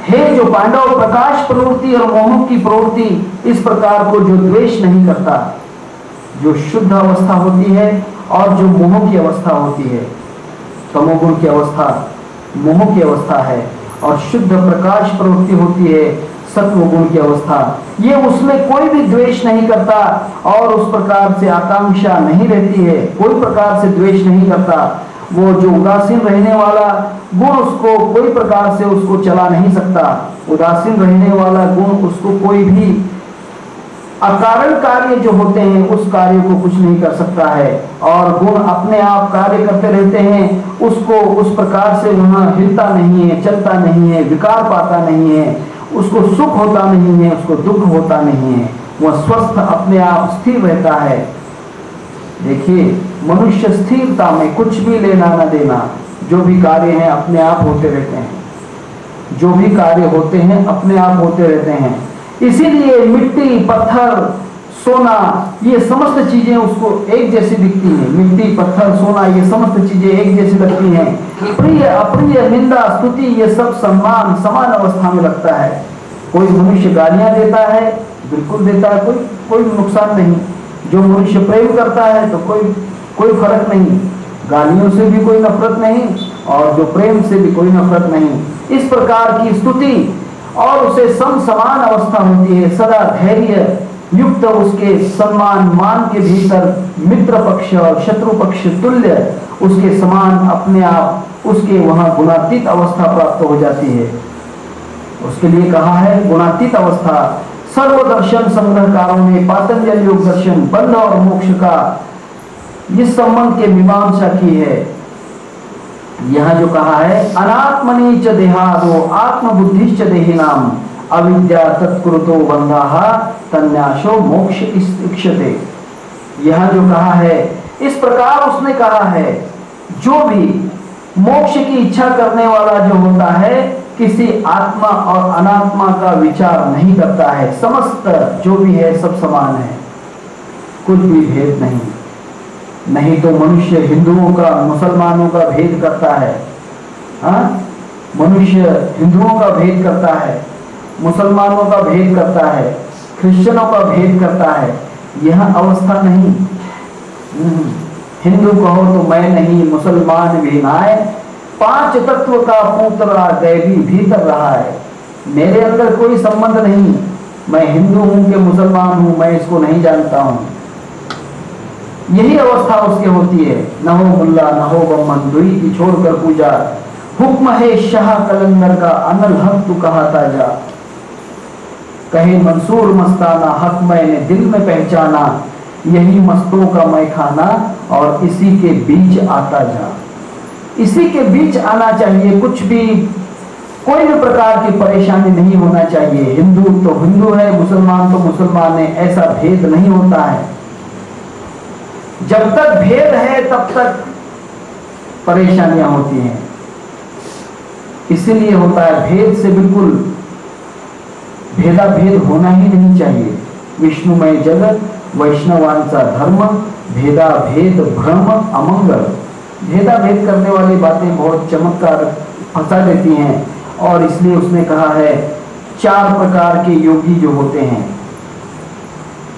हे जो पांडव, प्रकाश प्रवृत्ति और मोह की प्रवृत्ति इस प्रकार को जो द्वेष नहीं करता, जो शुद्ध अवस्था होती है और जो मोह की अवस्था होती है, तमोगुण की अवस्था मोह की अवस्था है, और शुद्ध प्रकाश प्रवृत्ति होती है सत्व गुण की अवस्था, ये उसमें कोई भी द्वेष नहीं करता और उस प्रकार से आकांक्षा नहीं रहती है, कोई प्रकार से द्वेष नहीं करता। वो जो उदासीन रहने वाला गुण, उसको कोई प्रकार से उसको चला नहीं सकता। उदासीन रहने वाला गुण उसको कोई भी अकारण कार्य जो होते हैं उस कार्य को कुछ नहीं कर सकता है, और गुण अपने आप कार्य करते रहते हैं, उसको उस प्रकार से वहां हिलता नहीं है, चलता नहीं है, विकार पाता नहीं है, उसको सुख होता नहीं है, उसको दुख होता नहीं है, वह स्वस्थ अपने आप स्थिर रहता है। देखिए, मनुष्य स्थिरता में कुछ भी लेना न देना, जो भी कार्य हैं अपने आप होते रहते हैं, जो भी कार्य होते हैं अपने आप होते रहते हैं। इसीलिए मिट्टी, पत्थर, सोना, ये समस्त चीजें उसको एक जैसी दिखती हैं। मिट्टी, पत्थर, सोना, ये समस्त चीजें एक जैसी लगती हैं। प्रिय, अप्रिय, निंदा, स्तुति, ये सब सम्मान समान अवस्था में लगता है। कोई मनुष्य गालियां देता है, बिल्कुल देता है, कोई नुकसान नहीं। जो मनुष्य प्रेम करता है तो कोई फर्क नहीं, गालियों से भी कोई नफरत नहीं और जो प्रेम से भी कोई नफरत नहीं। इस प्रकार की स्तुति और उसे समान अवस्था होती है। सदा धैर्य युक्त उसके सम्मान मान के भीतर मित्र पक्ष और शत्रु पक्ष तुल्य उसके समान अपने आप उसके वहां गुणातीत अवस्था प्राप्त हो जाती है। उसके लिए कहा है गुणातीत अवस्था। सर्वदर्शन संग्रहकारों ने पातंजल योग दर्शन बंध और मोक्ष का इस संबंध के मीमांसा की है। यहां जो कहा है अनात्मनि च देहादो आत्मबुद्धिश्च देहिनाम अविद्या तत्कुरुतो बंधाः तन्यासो मोक्ष इक्षते। यहां जो कहा है इस प्रकार उसने कहा है जो भी मोक्ष की इच्छा करने वाला जो होता है किसी आत्मा और अनात्मा का विचार नहीं करता है। समस्त जो भी है सब समान है, कुछ भी भेद नहीं। नहीं तो मनुष्य हिंदुओं का मुसलमानों का भेद करता है, हाँ? मनुष्य हिंदुओं का भेद करता है, मुसलमानों का भेद करता है, क्रिश्चियनों का भेद करता है। यह अवस्था नहीं। हिंदू कहो तो मैं नहीं, मुसलमान भी नाय, पांच तत्व का पूतला दैवी भीतर रहा है। मेरे अंदर कोई संबंध नहीं, मैं हिंदू हूं कि मुसलमान हूं, मैं इसको नहीं जानता हूं। यही अवस्था उसके होती है। न हो मुल्ला न हो बम्मन, दुई की छोड़कर पूजा, हुक्म है शाह कलंदर का, अनल हक तू कहा ताजा। कहे मंसूर मस्ताना, हक मैंने दिल में पहचाना, यही मस्तों का मैं खाना, और इसी के बीच आता जा। इसी के बीच आना चाहिए। कुछ भी, कोई भी प्रकार की परेशानी नहीं होना चाहिए। हिंदू तो हिंदू है, मुसलमान तो मुसलमान है, ऐसा भेद नहीं होता है। जब तक भेद है तब तक परेशानियां होती हैं। इसीलिए होता है, भेद से बिल्कुल भेदा भेद होना ही नहीं चाहिए। विष्णुमय जगत वैष्णवांचा धर्म, भेदा भेद भ्रम अमंगल। भेदा भेद करने वाली बातें बहुत चमत्कार फंसा देती हैं, और इसलिए उसने कहा है चार प्रकार के योगी जो होते हैं,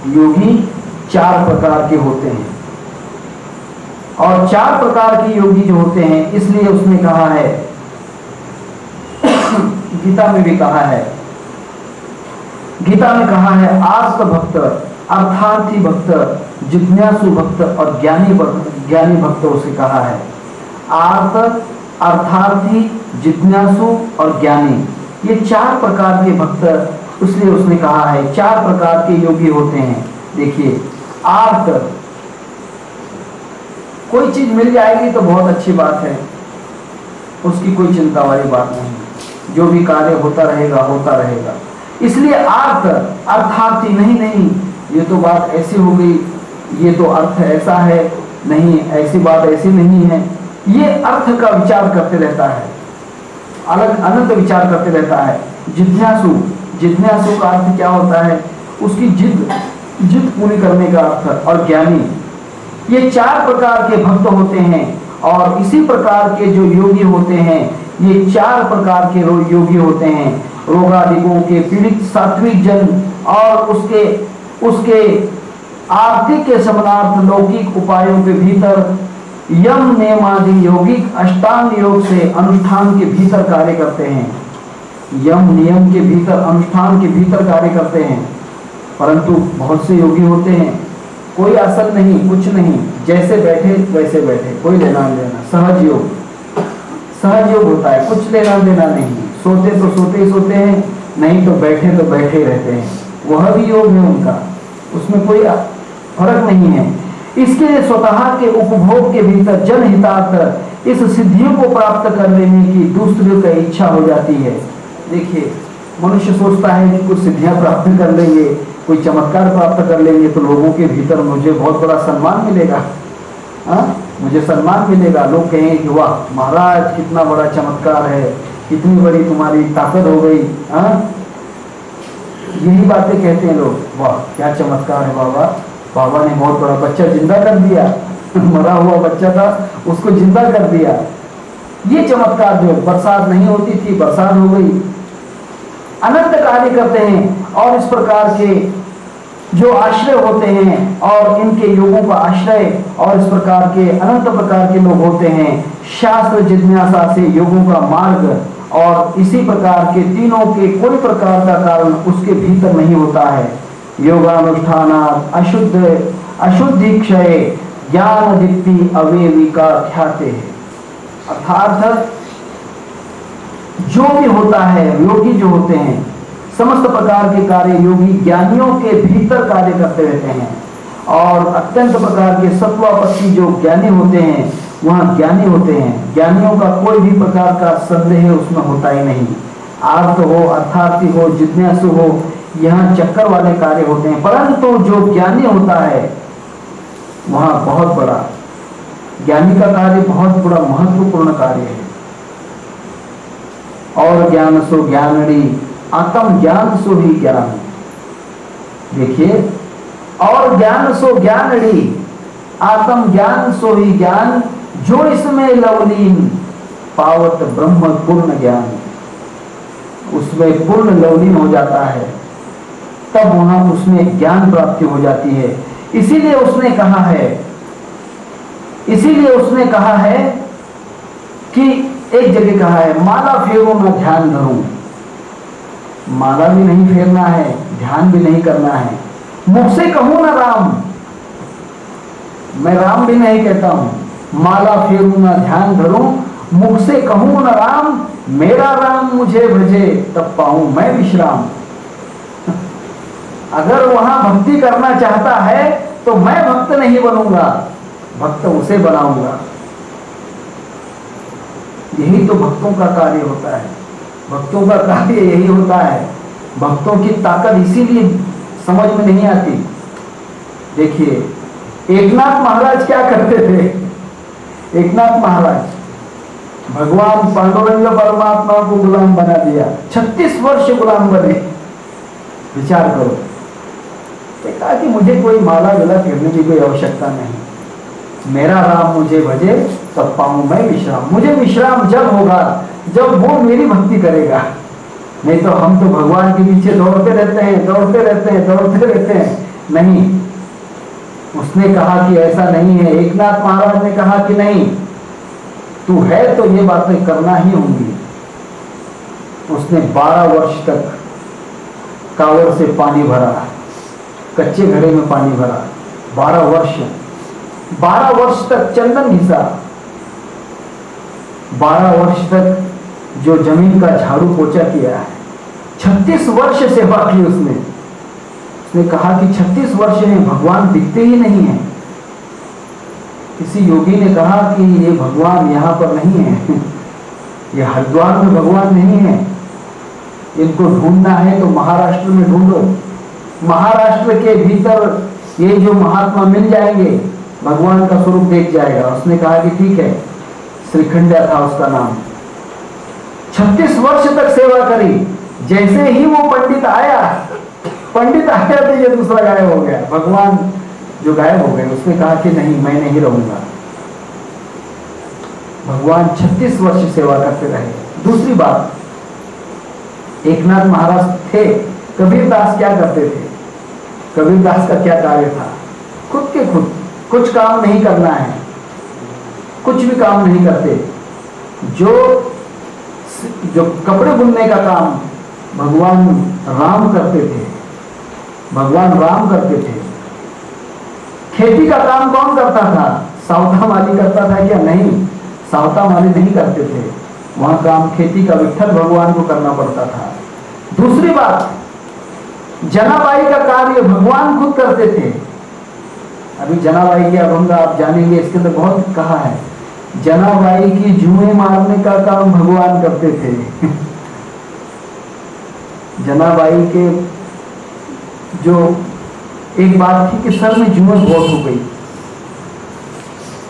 योगी चार प्रकार के होते हैं, और चार प्रकार के योगी जो होते हैं, इसलिए उसने कहा है, गीता में भी कहा है, गीता में कहा है आर्त भक्त, अर्थार्थी भक्त, जिज्ञासु भक्त और ज्ञानी भक्त उसे कहा है। आर्त, अर्थार्थी, जिज्ञासु और ज्ञानी, ये चार प्रकार के भक्त, इसलिए उसने कहा है चार प्रकार के योगी होते हैं। देखिए, आर्त, कोई चीज मिल जाएगी तो बहुत अच्छी बात है, उसकी कोई चिंता वाली बात नहीं, जो भी कार्य होता रहेगा होता रहेगा। इसलिए आर्त, अर्थार्थी नहीं, ये तो बात ऐसी हो गई, ये तो अर्थ ऐसा है, नहीं ऐसी बात ऐसी नहीं है, ये अर्थ का विचार करते रहता है, अलग अनंत विचार करते रहता है। जिज्ञासु, जिज्ञासु का अर्थ क्या होता है, उसकी जिद पूरी करने का अर्थ। और ज्ञानी, ये चार प्रकार के भक्त होते हैं। और इसी प्रकार के जो योगी होते हैं, ये चार प्रकार के योगी होते हैं। रोगादिकों के पीड़ित सात्विक जन, और उसके आर्थिक के समनार्थ लौकिक उपायों के भीतर यम नियम आदि यौगिक अष्टांग योग से अनुष्ठान के भीतर कार्य करते हैं। यम नियम के भीतर, अनुष्ठान के भीतर कार्य करते हैं। परंतु बहुत से योगी होते हैं, कोई आसन नहीं, कुछ नहीं, जैसे बैठे वैसे बैठे, कोई लेना देना, सहज योग, सहज योग होता है, कुछ लेना देना नहीं। सोते तो सोते ही सोते हैं, नहीं तो बैठे ही रहते हैं, वह भी योग है उनका, उसमें कोई फर्क नहीं है। इसके स्वतः के उपभोग के भीतर जनहितार्थ इस सिद्धियों को प्राप्त कर लेने की दूसरे की इच्छा हो जाती है। देखिए, मनुष्य सोचता है कि कुछ सिद्धियां प्राप्त कर लेंगे, कोई चमत्कार प्राप्त कर लेंगे तो लोगों के भीतर मुझे बहुत बड़ा सम्मान मिलेगा, मुझे सम्मान मिलेगा। लोग कहेंगे कि वाह महाराज कितना बड़ा चमत्कार है, कितनी बड़ी तुम्हारी ताकत हो गई। यही बातें कहते हैं लोग, वाह क्या चमत्कार है बाबा, बाबा ने बहुत बड़ा बच्चा जिंदा कर दिया, मरा हुआ बच्चा था उसको जिंदा कर दिया। ये चमत्कार, जो बरसात नहीं होती थी बरसात हो गई, अनंत कार्य करते हैं। और इस प्रकार के जो आश्रय होते हैं, और इनके योगों का आश्रय, और इस प्रकार के अनंत प्रकार के लोग होते हैं, शास्त्र जिज्ञासा से योगों का मार्ग, और इसी प्रकार के तीनों के कोई प्रकार का कारण उसके भीतर नहीं होता है। योगानुष्ठान अशुद्धि क्षय ज्ञान दीप्ति अवेविका ख्याते। अर्थात जो भी होता है, योगी जो होते हैं, समस्त प्रकार के कार्य योगी ज्ञानियों के भीतर कार्य करते रहते हैं। और अत्यंत प्रकार के सत्वापत्ति जो ज्ञानी होते हैं, वहाँ ज्ञानी होते हैं। ज्ञानियों का कोई भी प्रकार का संदेह उसमें होता ही नहीं। आर्त हो, अर्थार्थी हो, जिज्ञासु हो, यहाँ चक्कर वाले कार्य होते हैं। परंतु जो ज्ञानी होता है वहाँ बहुत बड़ा, ज्ञानी का कार्य बहुत बड़ा महत्वपूर्ण कार्य है। और ज्ञान सो ज्ञानड़ी, आत्म ज्ञान सो ही ज्ञान। देखिए, और ज्ञान सो ज्ञानड़ी, आत्म ज्ञान सो ही ज्ञान, जो इसमें लवलीन। पावत ब्रह्म पूर्ण ज्ञान, उसमें पूर्ण लवलीन हो जाता है, तब वहां उसमें ज्ञान प्राप्ति हो जाती है। इसीलिए उसने कहा है कि एक जगह कहा है, माला फेरो ना ध्यान धरूं। माला भी नहीं फेरना है, ध्यान भी नहीं करना है। मुख से कहूं ना राम, मैं राम भी नहीं कहता हूं। माला फेरू ना ध्यान धरूं, मुख से कहूं ना राम, मेरा राम मुझे भजे तब पाऊं मैं विश्राम। अगर वहां भक्ति करना चाहता है तो मैं भक्त नहीं बनूंगा, भक्त उसे बनाऊंगा। यही तो भक्तों का कार्य होता है, भक्तों का कार्य यही होता है। भक्तों की ताकत इसीलिए समझ में नहीं आती। देखिए, एकनाथ महाराज क्या करते थे? एकनाथ महाराज भगवान पांडुरंग परमात्मा को गुलाम बना दिया, 36 वर्ष गुलाम बने। विचार करो। कहा कि मुझे कोई माला गला फेरने की कोई आवश्यकता नहीं, मेरा राम मुझे भजे तब पाऊं मैं विश्राम। मुझे विश्राम जब होगा जब वो मेरी भक्ति करेगा, नहीं तो हम तो भगवान के पीछे दौड़ते रहते हैं। नहीं, उसने कहा कि ऐसा नहीं है। एकनाथ महाराज ने कहा कि नहीं, तू है तो ये बातें करना ही होंगी। उसने 12 वर्ष तक कांवड़ से पानी भरा, कच्चे घड़े में पानी भरा। 12 वर्ष तक चंदन घिसा, 12 वर्ष तक जो जमीन का झाड़ू पोछा किया है। 36 वर्ष सेवा की उसने कहा कि 36 वर्ष में भगवान दिखते ही नहीं है। किसी योगी ने कहा कि ये भगवान यहाँ पर नहीं है, ये हरिद्वार में भगवान नहीं है, इनको ढूंढना है तो महाराष्ट्र में ढूंढो। महाराष्ट्र के भीतर ये जो महात्मा मिल जाएंगे, भगवान का स्वरूप देख जाएगा। उसने कहा कि ठीक है, श्रीखंडिया था उसका नाम। 36 वर्ष तक सेवा करी। जैसे ही वो पंडित आया तो ये दूसरा गायब हो गया। भगवान जो गायब हो गए, उसने कहा कि नहीं, मैं नहीं रहूंगा। भगवान 36 वर्ष सेवा करते रहे। दूसरी बात, एकनाथ महाराज थे, कबीरदास क्या करते थे? कबीरदास का क्या कार्य था? खुद के खुद कुछ काम नहीं करना है, कुछ भी काम नहीं करते। जो कपड़े बुनने का काम भगवान राम करते थे, खेती का काम कौन करता था? सावता माली करता था क्या? नहीं, सावता माली नहीं करते थे। वहां काम खेती का विठ्ठल भगवान को करना पड़ता था। दूसरी बात, जनाबाई का कार्य भगवान खुद करते थे। अभी जनाबाई के अभंग आप जानेंगे, इसके अंदर बहुत कहा है। जनाबाई की जुएं मारने का काम भगवान करते थे। जनाबाई के जो एक बात थी कि सर में जुएं बहुत हो गई।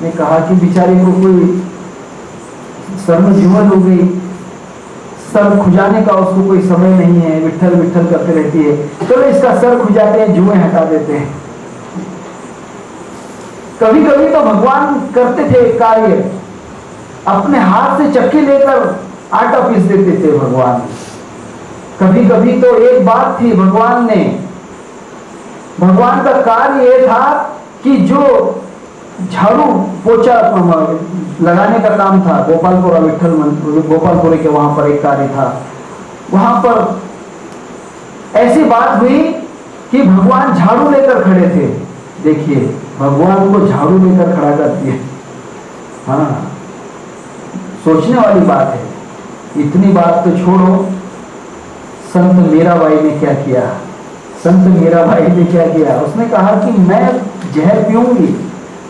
ने कहा कि बेचारे को कोई सर में जुएं हो गई, सर खुजाने का उसको कोई समय नहीं है, विठ्ठल विठ्ठल करते रहती है। चलो इसका सर खुजाते हैं, जुएं हटा देते हैं। कभी कभी तो भगवान करते थे कार्य, अपने हाथ से चक्की लेकर आटा पीस देते थे भगवान। कभी कभी तो एक बात थी, भगवान का कार्य ये था कि जो झाड़ू पोछा लगाने का काम था, गोपालपुरा विठ्ठल गोपालपुरे के वहां पर एक कार्य था। वहां पर ऐसी बात हुई कि भगवान झाड़ू लेकर खड़े थे। देखिए, भगवान को झाड़ू लेकर खड़ा कर दिया। हाँ, सोचने वाली बात है। इतनी बात तो छोड़ो, संत मीराबाई ने क्या किया? उसने कहा कि मैं जहर पीऊंगी,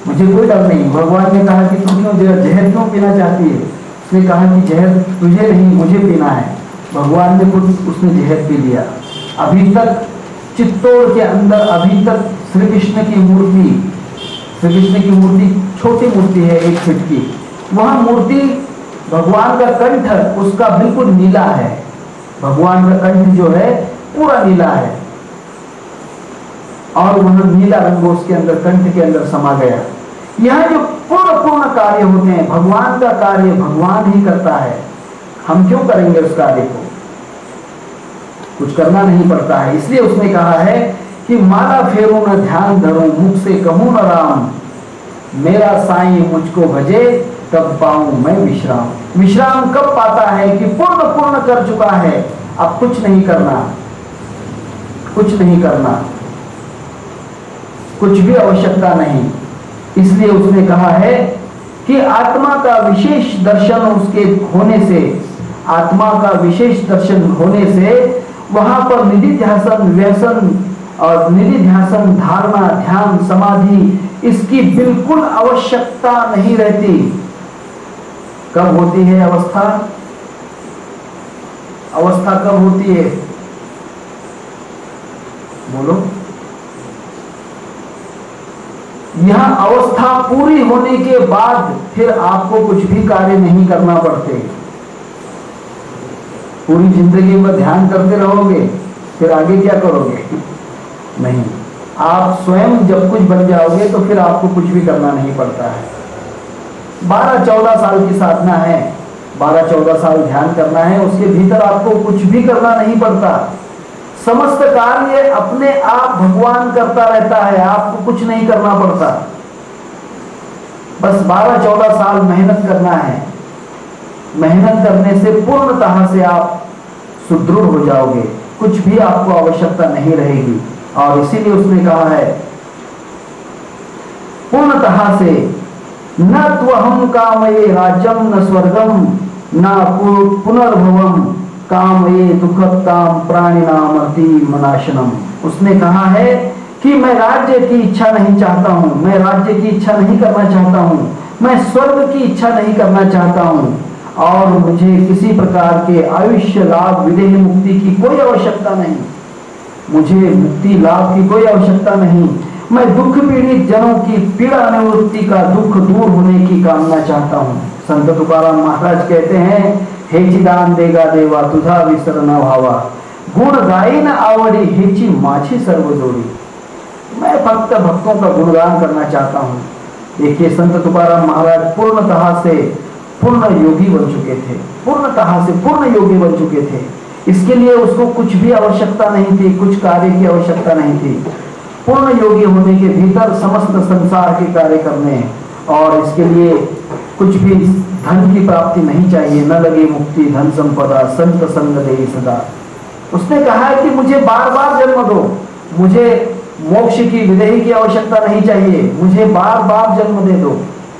मुझे कोई डर नहीं। भगवान ने कहा कि तुम क्यों जहर क्यों पीना चाहती है? उसने कहा कि जहर तुझे नहीं, मुझे पीना है। भगवान ने खुद उसने जहर पी लिया। अभी तक चित्तौड़ के अंदर अभी तक श्री कृष्ण की मूर्ति छोटी मूर्ति है, 1 फीट की। वह मूर्ति भगवान का कंठ उसका बिल्कुल नीला है। भगवान का कंठ जो है पूरा नीला है, और वह नीला रंग उसके अंदर कंठ के अंदर समा गया। यह जो पूर्ण कार्य होते हैं, भगवान का कार्य भगवान ही करता है, हम क्यों करेंगे उस कार्य को? कुछ करना नहीं पड़ता है। इसलिए उसने कहा है कि माला फेरू न ध्यान धरूं, मुख से कहूं न राम, मेरा साईं मुझको भजे तब पाऊं मैं विश्राम। विश्राम कब पाता है? कि पूर्ण कर चुका है, अब कुछ नहीं करना, कुछ नहीं करना, कुछ भी आवश्यकता नहीं। इसलिए उसने कहा है कि आत्मा का विशेष दर्शन उसके होने से, आत्मा का विशेष दर्शन होने से वहां पर निधि ध्यासन, व्यसन और निधि ध्यासन, धारणा, ध्यान, समाधि, इसकी बिल्कुल आवश्यकता नहीं रहती। कब होती है अवस्था? अवस्था कब होती है? बोलो। यह अवस्था पूरी होने के बाद फिर आपको कुछ भी कार्य नहीं करना पड़ते। पूरी जिंदगी में ध्यान करते रहोगे, फिर आगे क्या करोगे? नहीं, आप स्वयं जब कुछ बन जाओगे तो फिर आपको कुछ भी करना नहीं पड़ता है। 12-14 साल की साधना है, 12-14 साल ध्यान करना है, उसके भीतर आपको कुछ भी करना नहीं पड़ता। समस्त कार्य अपने आप भगवान करता रहता है, आपको कुछ नहीं करना पड़ता। बस 12-14 साल मेहनत करना है। मेहनत करने से पूर्णतः से आप सुदृढ़ हो जाओगे, कुछ भी आपको आवश्यकता नहीं रहेगी। और इसीलिए उसने कहा है पूर्णतः से, न त्वहम कामये राज्यम न स्वर्गम न पुनर्भवम कामये दुखताम प्राणिनाम अति मनाशनम। उसने कहा है कि मैं राज्य की इच्छा नहीं चाहता हूं, मैं राज्य की इच्छा नहीं करना चाहता हूं, मैं स्वर्ग की इच्छा नहीं करना चाहता हूं, और मुझे किसी प्रकार के आयुष्य लाभ, विदेह मुक्ति की कोई आवश्यकता नहीं। मुझे मुक्ति लाभ की कोई आवश्यकता नहीं। मैं दुख पीड़ित जनों की पीड़ा निवृत्ति का, दुख दूर होने की कामना चाहता हूँ। संत तुकाराम महाराज कहते हैं, हेची दान देगा देवा तुझा विसर न भावा, गुण गाई न आवड़ी हेची माझी सर्व जोड़ी। मैं फक्त भक्तों का गुणगान करना चाहता हूँ। देखिए, संत तुकाराम महाराज पूर्णतः से पूर्ण योगी बन चुके थे, पूर्णतः से पूर्ण योगी बन चुके थे। इसके लिए उसको कुछ भी आवश्यकता नहीं थी, कुछ कार्य की आवश्यकता नहीं थी। पूर्ण योगी होने के भीतर समस्त संसार के कार्य करने हैं, और इसके लिए कुछ भी धन की प्राप्ति नहीं चाहिए। न लगे मुक्ति धन संपदा, संत संग दे सदा। उसने कहा है कि मुझे बार बार जन्म दो, मुझे मोक्ष की, विदेही की आवश्यकता नहीं चाहिए, मुझे बार बार जन्म दे दो।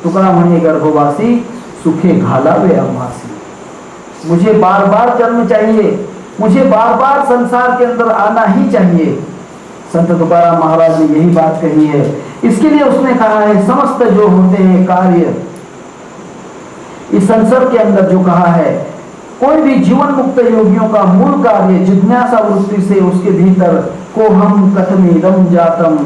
तुकाराम म्हणे गर्भवासी सुखे घालावे अमासी। मुझे बार बार जन्म चाहिए, मुझे बार बार संसार के अंदर आना ही चाहिए। संत तुकाराम महाराज ने यही बात कही है। इसके लिए उसने कहा है, समस्त जो होते हैं कार्य इस संसार के अंदर, जो कहा है, कोई भी जीवन मुक्त योगियों का मूल कार्य जिज्ञासा वृत्ति से उसके भीतर को हम कथमिदं जातम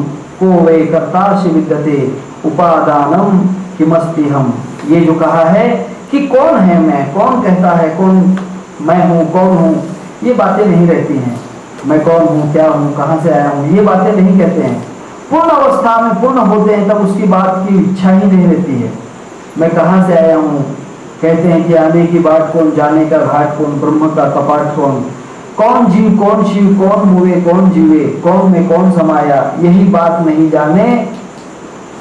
को वे कर्तार्ष विद्यते उपादानम किमस्ति हम। ये जो कहा है कि कौन है मैं, कौन कहता है कौन मैं हूँ, कौन हूँ, ये बातें नहीं रहती हैं। मैं कौन हूँ, क्या हूँ, कहाँ से आया हूँ, ये बातें नहीं कहते हैं। पूर्ण अवस्था में पूर्ण होते हैं तब उसकी बात की इच्छा ही नहीं रहती है। मैं कहाँ से आया हूँ, कहते हैं कि आने की बात कौन, जाने का घाट कौन, ब्रह्म का कपाट कौन जीव कौन शिव, कौन मुए कौन जीवे, कौन में कौन समाया, यही बात नहीं जाने,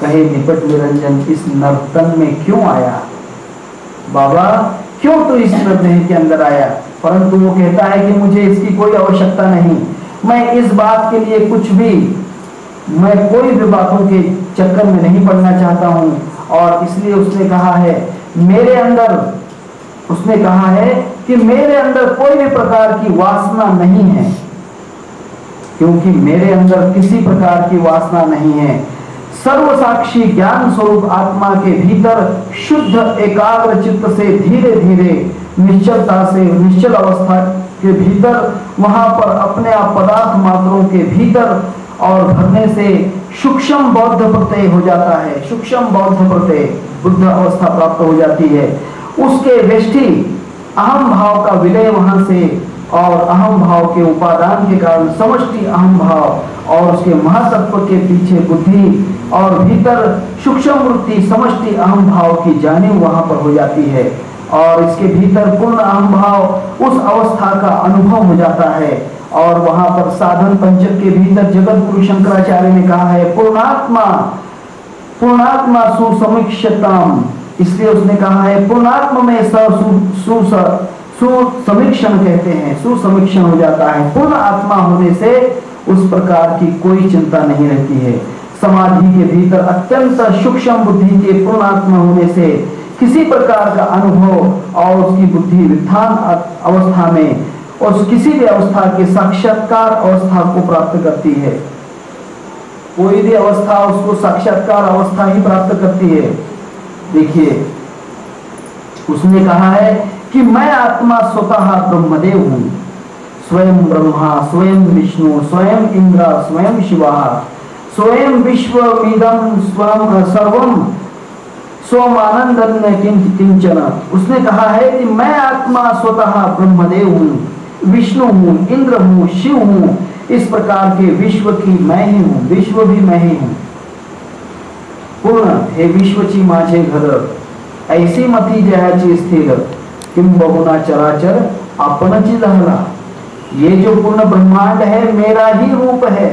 कहे निपट निरंजन इस नर्तन में क्यों आया। बाबा क्यों तो इस नर्तन के अंदर आया। परंतु वो कहता है कि मुझे इसकी कोई आवश्यकता नहीं, मैं इस बात के लिए कुछ भी, मैं कोई भी बातों के चक्कर में नहीं पड़ना चाहता हूँ। और इसलिए उसने कहा है मेरे अंदर, उसने कहा है कि मेरे अंदर कोई भी प्रकार की वासना नहीं है, क्योंकि मेरे अंदर किसी प्रकार की वासना नहीं है। सर्व साक्षी ज्ञान स्वरूप आत्मा के भीतर शुद्ध एकाग्र चित्त से धीरे धीरे निश्चलता से, निश्चल अवस्था के भीतर, वहां पर अपने आप पदार्थ मात्रों के भीतर और भरने से सूक्ष्म बौद्ध प्रत्यय हो जाता है। सूक्ष्म बौद्ध प्रत्यय बुद्ध अवस्था प्राप्त हो जाती है। उसके वेष्टि अहम भाव का विलय वहां से और अहम भाव के उपादान के कारण समष्टि अहम भाव और उसके महातत्व के पीछे बुद्धि और भीतर सूक्ष्म वृत्ति समष्टि अहम भाव की जाने वहां पर हो जाती है और इसके भीतर पूर्ण अहम भाव उस अवस्था का अनुभव हो जाता है और वहां पर साधन पंचक के भीतर जगत गुरु शंकराचार्य ने कहा है पूर्णात्मा पूर्णात्मा सुसमीक्षताम, इसलिए उसने कहा है पूर्णात्मा में सुसमीक्षण कहते हैं, सुसमीक्षण हो जाता है। पूर्ण आत्मा होने से उस प्रकार की कोई चिंता नहीं रहती है। समाधि के भीतर अत्यंत सूक्ष्म बुद्धि के पूर्ण आत्मा होने से किसी प्रकार का अनुभव और उसकी बुद्धि विधान अवस्था में और किसी भी अवस्था के साक्षात्कार अवस्था को प्राप्त करती है। कोई भी अवस्था उसको साक्षात्कार अवस्था ही प्राप्त करती है। देखिए उसने कहा है कि मैं आत्मा स्वतः ब्रह्मदेव हूं, स्वयं ब्रह्मा स्वयं विष्णु स्वयं इंद्र स्वयं शिवा स्वयं विश्वमिदं स्वयं सर्वम स्वमानंदन किंचन। उसने कहा है कि मैं आत्मा स्वतः ब्रह्मदेव हूं, विष्णु हूं, इंद्र हूं, शिव हूं, इस प्रकार के विश्व की मैं ही हूं, विश्व भी मैं ही हूं। पूर्ण हे विश्वची माझे घर ऐसी मती जयाची स्थिर किम बहुना चराचर आपणची लहला। ये जो पूर्ण ब्रह्मांड है मेरा ही रूप है,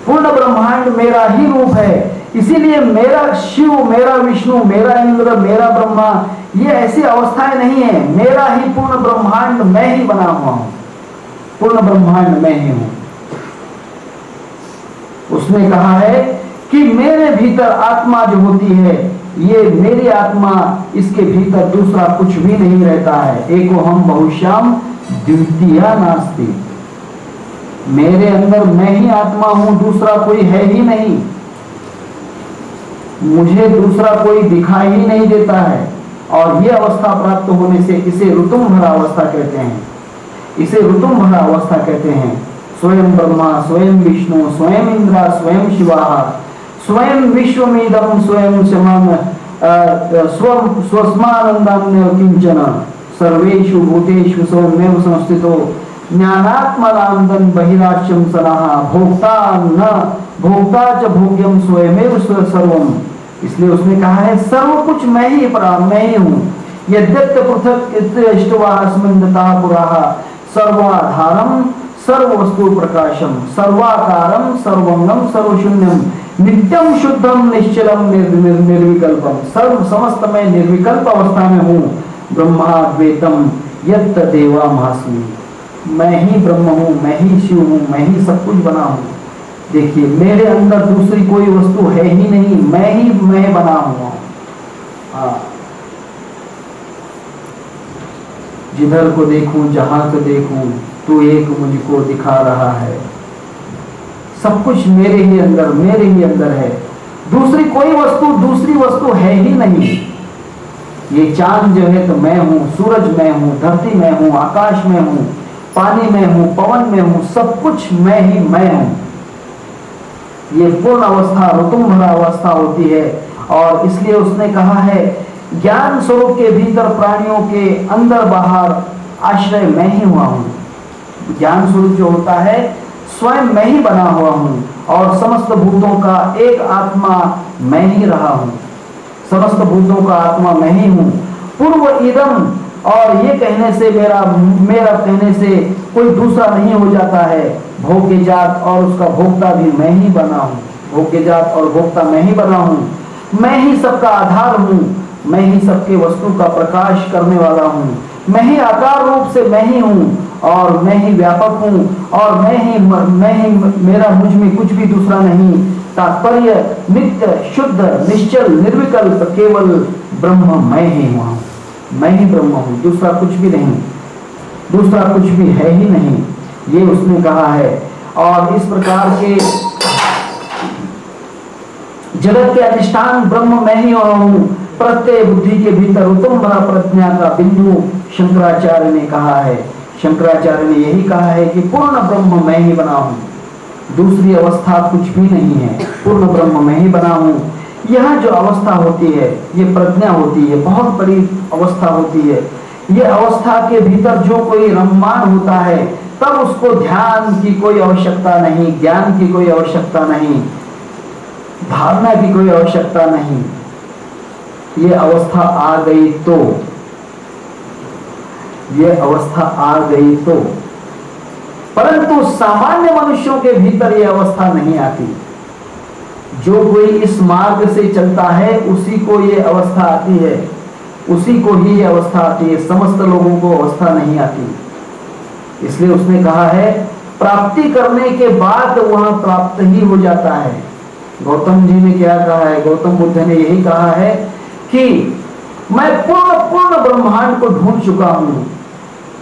पूर्ण ब्रह्मांड मेरा ही रूप है, इसीलिए मेरा शिव मेरा विष्णु मेरा इंद्र मेरा ब्रह्मा ये ऐसी अवस्थाएं नहीं है, मेरा ही पूर्ण ब्रह्मांड मैं ही बना हुआ हूं, पूर्ण ब्रह्मांड मैं ही हूं। उसने कहा है कि मेरे भीतर आत्मा जो होती है ये मेरी आत्मा, इसके भीतर दूसरा कुछ भी नहीं रहता है। एको हम बहुश्याम द्वितीया नास्ति, मेरे अंदर मैं ही आत्मा हूं, दूसरा कोई है ही नहीं, मुझे दूसरा कोई दिखाई ही नहीं देता है। और यह अवस्था प्राप्त होने से इसे ऋतुम भरा अवस्था कहते हैं, इसे ऋतुम भरा अवस्था कहते हैं। स्वयं ब्रह्मा स्वयं विष्णु स्वयं इंद्र स्वयं शिवा स्वयं विश्वमिदं स्वयं स्वस्मानंदान्य किंचन सर्वेषु भूतेषु स्वयमेव संस्थितो ज्ञानात्मनानंदं बहिराश्यम सनाः भोक्ता न भोक्ता च भोग्यम स्वयमेव सर्वम। इसलिए उसने कहा है सर्व कुछ मैं ही हूं। यद्यत पृथक इष्टवास्मिन्नता पुराः सर्वाधारम सर्ववस्तु प्रकाशम सर्वाकारम सर्वंगम सर्वशून्यम नित्यम शुद्धम निश्चलम निर्विकल्पम। सर्व समस्त में निर्विकल्प अवस्था में हूँ। ब्रह्माद्वैतम यत् देवामास्मि, मैं ही ब्रह्म हूँ, मैं ही शिव हूँ, मैं ही सब कुछ बना हूँ। देखिए मेरे अंदर दूसरी कोई वस्तु है ही नहीं, मैं ही मैं बना हुआ हूँ। जिधर को देखूं जहां को देखूं तू एक मुझको दिखा रहा है। सब कुछ मेरे ही अंदर है, दूसरी कोई वस्तु दूसरी वस्तु है ही नहीं। ये चांद जो है तो मैं हूं, सूरज मैं हूं, धरती मैं हूं, आकाश में हूं, पानी में हूं, पवन में हूं, सब कुछ मैं ही मैं हूं। ये पूर्ण अवस्था ऋतुम भरा अवस्था होती है। और इसलिए उसने कहा है ज्ञान स्वरूप के भीतर प्राणियों के अंदर बाहर आश्रय मैं ही हुआ हूं। ज्ञान स्वरूप जो होता है स्वयं मैं ही बना हुआ हूं और समस्त भूतों का एक आत्मा मैं ही रहा हूं, समस्त भूतों का आत्मा मैं ही हूं। पूर्व इदम, और ये कहने से मेरा कहने से कोई दूसरा नहीं हो जाता है। भोग्य जात और उसका भोक्ता भी मैं ही बना हूं, भोग्य जात और भोक्ता मैं ही बना हूं। मैं ही सबका आधार हूं, मैं ही सबके वस्तु का प्रकाश करने वाला हूं। मैं ही आकार रूप से मैं ही हूं और मैं ही व्यापक हूं और मैं ही मेरा मुझ में कुछ भी दूसरा नहीं। तात्पर्य नित्य शुद्ध निश्चल निर्विकल्प केवल ब्रह्म मैं ही हुआ हूं, मैं ही ब्रह्म हूं, दूसरा कुछ भी नहीं, दूसरा कुछ भी है ही नहीं, ये उसने कहा है। और इस प्रकार के जगत के अधिष्ठान ब्रह्म मैं ही हूं। प्रत्यय बुद्धि के भीतर उत्तम भरा प्रज्ञा का बिंदु शंकराचार्य ने कहा है। शंकराचार्य ने यही कहा है कि पूर्ण ब्रह्म मैं ही बना हूं, दूसरी अवस्था कुछ भी नहीं है, पूर्ण ब्रह्म मैं ही बना हूं। यह जो अवस्था होती है ये प्रज्ञा होती है, बहुत बड़ी अवस्था होती है। ये अवस्था के भीतर जो कोई रममान होता है, तब उसको ध्यान की कोई आवश्यकता नहीं, ज्ञान की कोई आवश्यकता नहीं, धारणा की कोई आवश्यकता नहीं। ये अवस्था आ गई तो, ये अवस्था आ गई तो, परंतु सामान्य मनुष्यों के भीतर ये अवस्था नहीं आती। जो कोई इस मार्ग से चलता है उसी को ये अवस्था आती है, उसी को ही ये अवस्था आती है, समस्त लोगों को अवस्था नहीं आती। इसलिए उसने कहा है प्राप्ति करने के बाद वहां प्राप्त ही हो जाता है। गौतम जी ने क्या कहा है? गौतम बुद्ध ने यही कहा है कि मैं पूर्ण पूर्ण ब्रह्मांड को ढूंढ चुका हूं,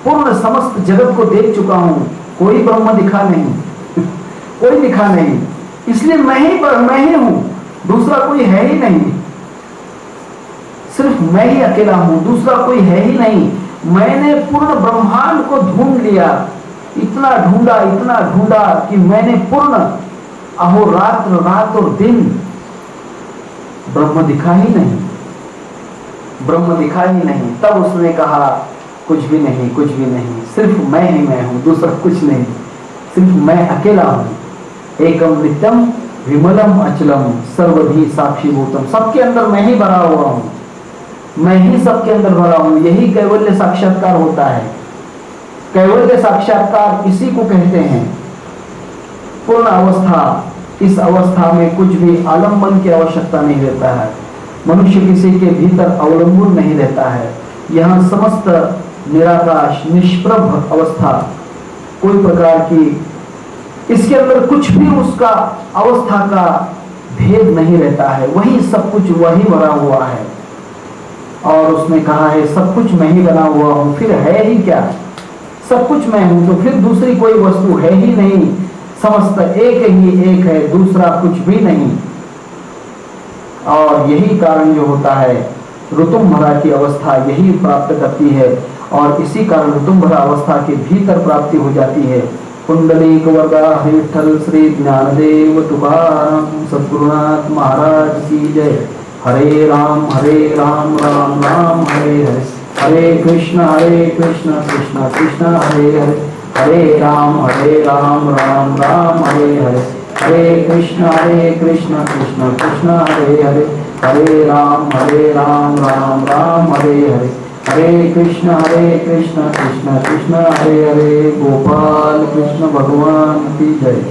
पूर्ण समस्त जगत को देख चुका हूं, कोई ब्रह्म दिखा नहीं कोई दिखा नहीं, इसलिए मैं ही हूं, दूसरा कोई है ही नहीं, सिर्फ मैं ही अकेला हूं, दूसरा कोई है ही नहीं। मैंने पूर्ण ब्रह्मांड को ढूंढ लिया, इतना ढूंढा कि मैंने पूर्ण अहोरात्र रात और दिन ब्रह्म दिखा ही नहीं, ब्रह्म दिखा ही नहीं। तब उसने कहा कुछ भी नहीं, कुछ भी नहीं, सिर्फ मैं ही मैं हूं, दूसरा कुछ नहीं, सिर्फ मैं अकेला हूं। एकम नित्यम विमलम अचलम सर्वधी साक्षी भूतम, सबके अंदर मैं ही भरा हुआ हूं, मैं ही सबके अंदर भरा हूं। यही कैवल्य साक्षात्कार होता है। कैवल्य साक्षात्कार इसी को कहते हैं पूर्ण अवस्था। इस अवस्था में कुछ भी आलंबन की आवश्यकता नहीं रहता है, मनुष्य किसी के भीतर अवलंबन नहीं रहता है। यहाँ समस्त निराकाश निष्प्रभ अवस्था, कोई प्रकार की इसके अंदर कुछ भी उसका अवस्था का भेद नहीं रहता है, वही सब कुछ वही भरा हुआ है। और उसने कहा है सब कुछ मैं ही बना हुआ हूं, फिर है ही क्या? सब कुछ मैं हूं तो फिर दूसरी कोई वस्तु है ही नहीं, समस्त एक ही एक है, दूसरा कुछ भी नहीं। और यही कारण जो होता है ऋतुम्भरा की अवस्था यही प्राप्त करती है, और इसी कारण ऋतुम्भरा अवस्था के भीतर प्राप्ति हो जाती है। कुंडलीक वरदा हरि विठ्ठल श्री ज्ञानदेव तुकाराम सद्गुरुनाथ महाराज की जय। हरे राम राम राम हरे हरे, हरे कृष्ण कृष्ण कृष्ण हरे हरे, हरे राम राम राम हरे हरे, हरे कृष्ण कृष्ण कृष्ण हरे हरे, हरे राम राम राम हरे हरे, हरे कृष्ण कृष्ण कृष्ण हरे हरे। गोपाल कृष्ण भगवान की जय।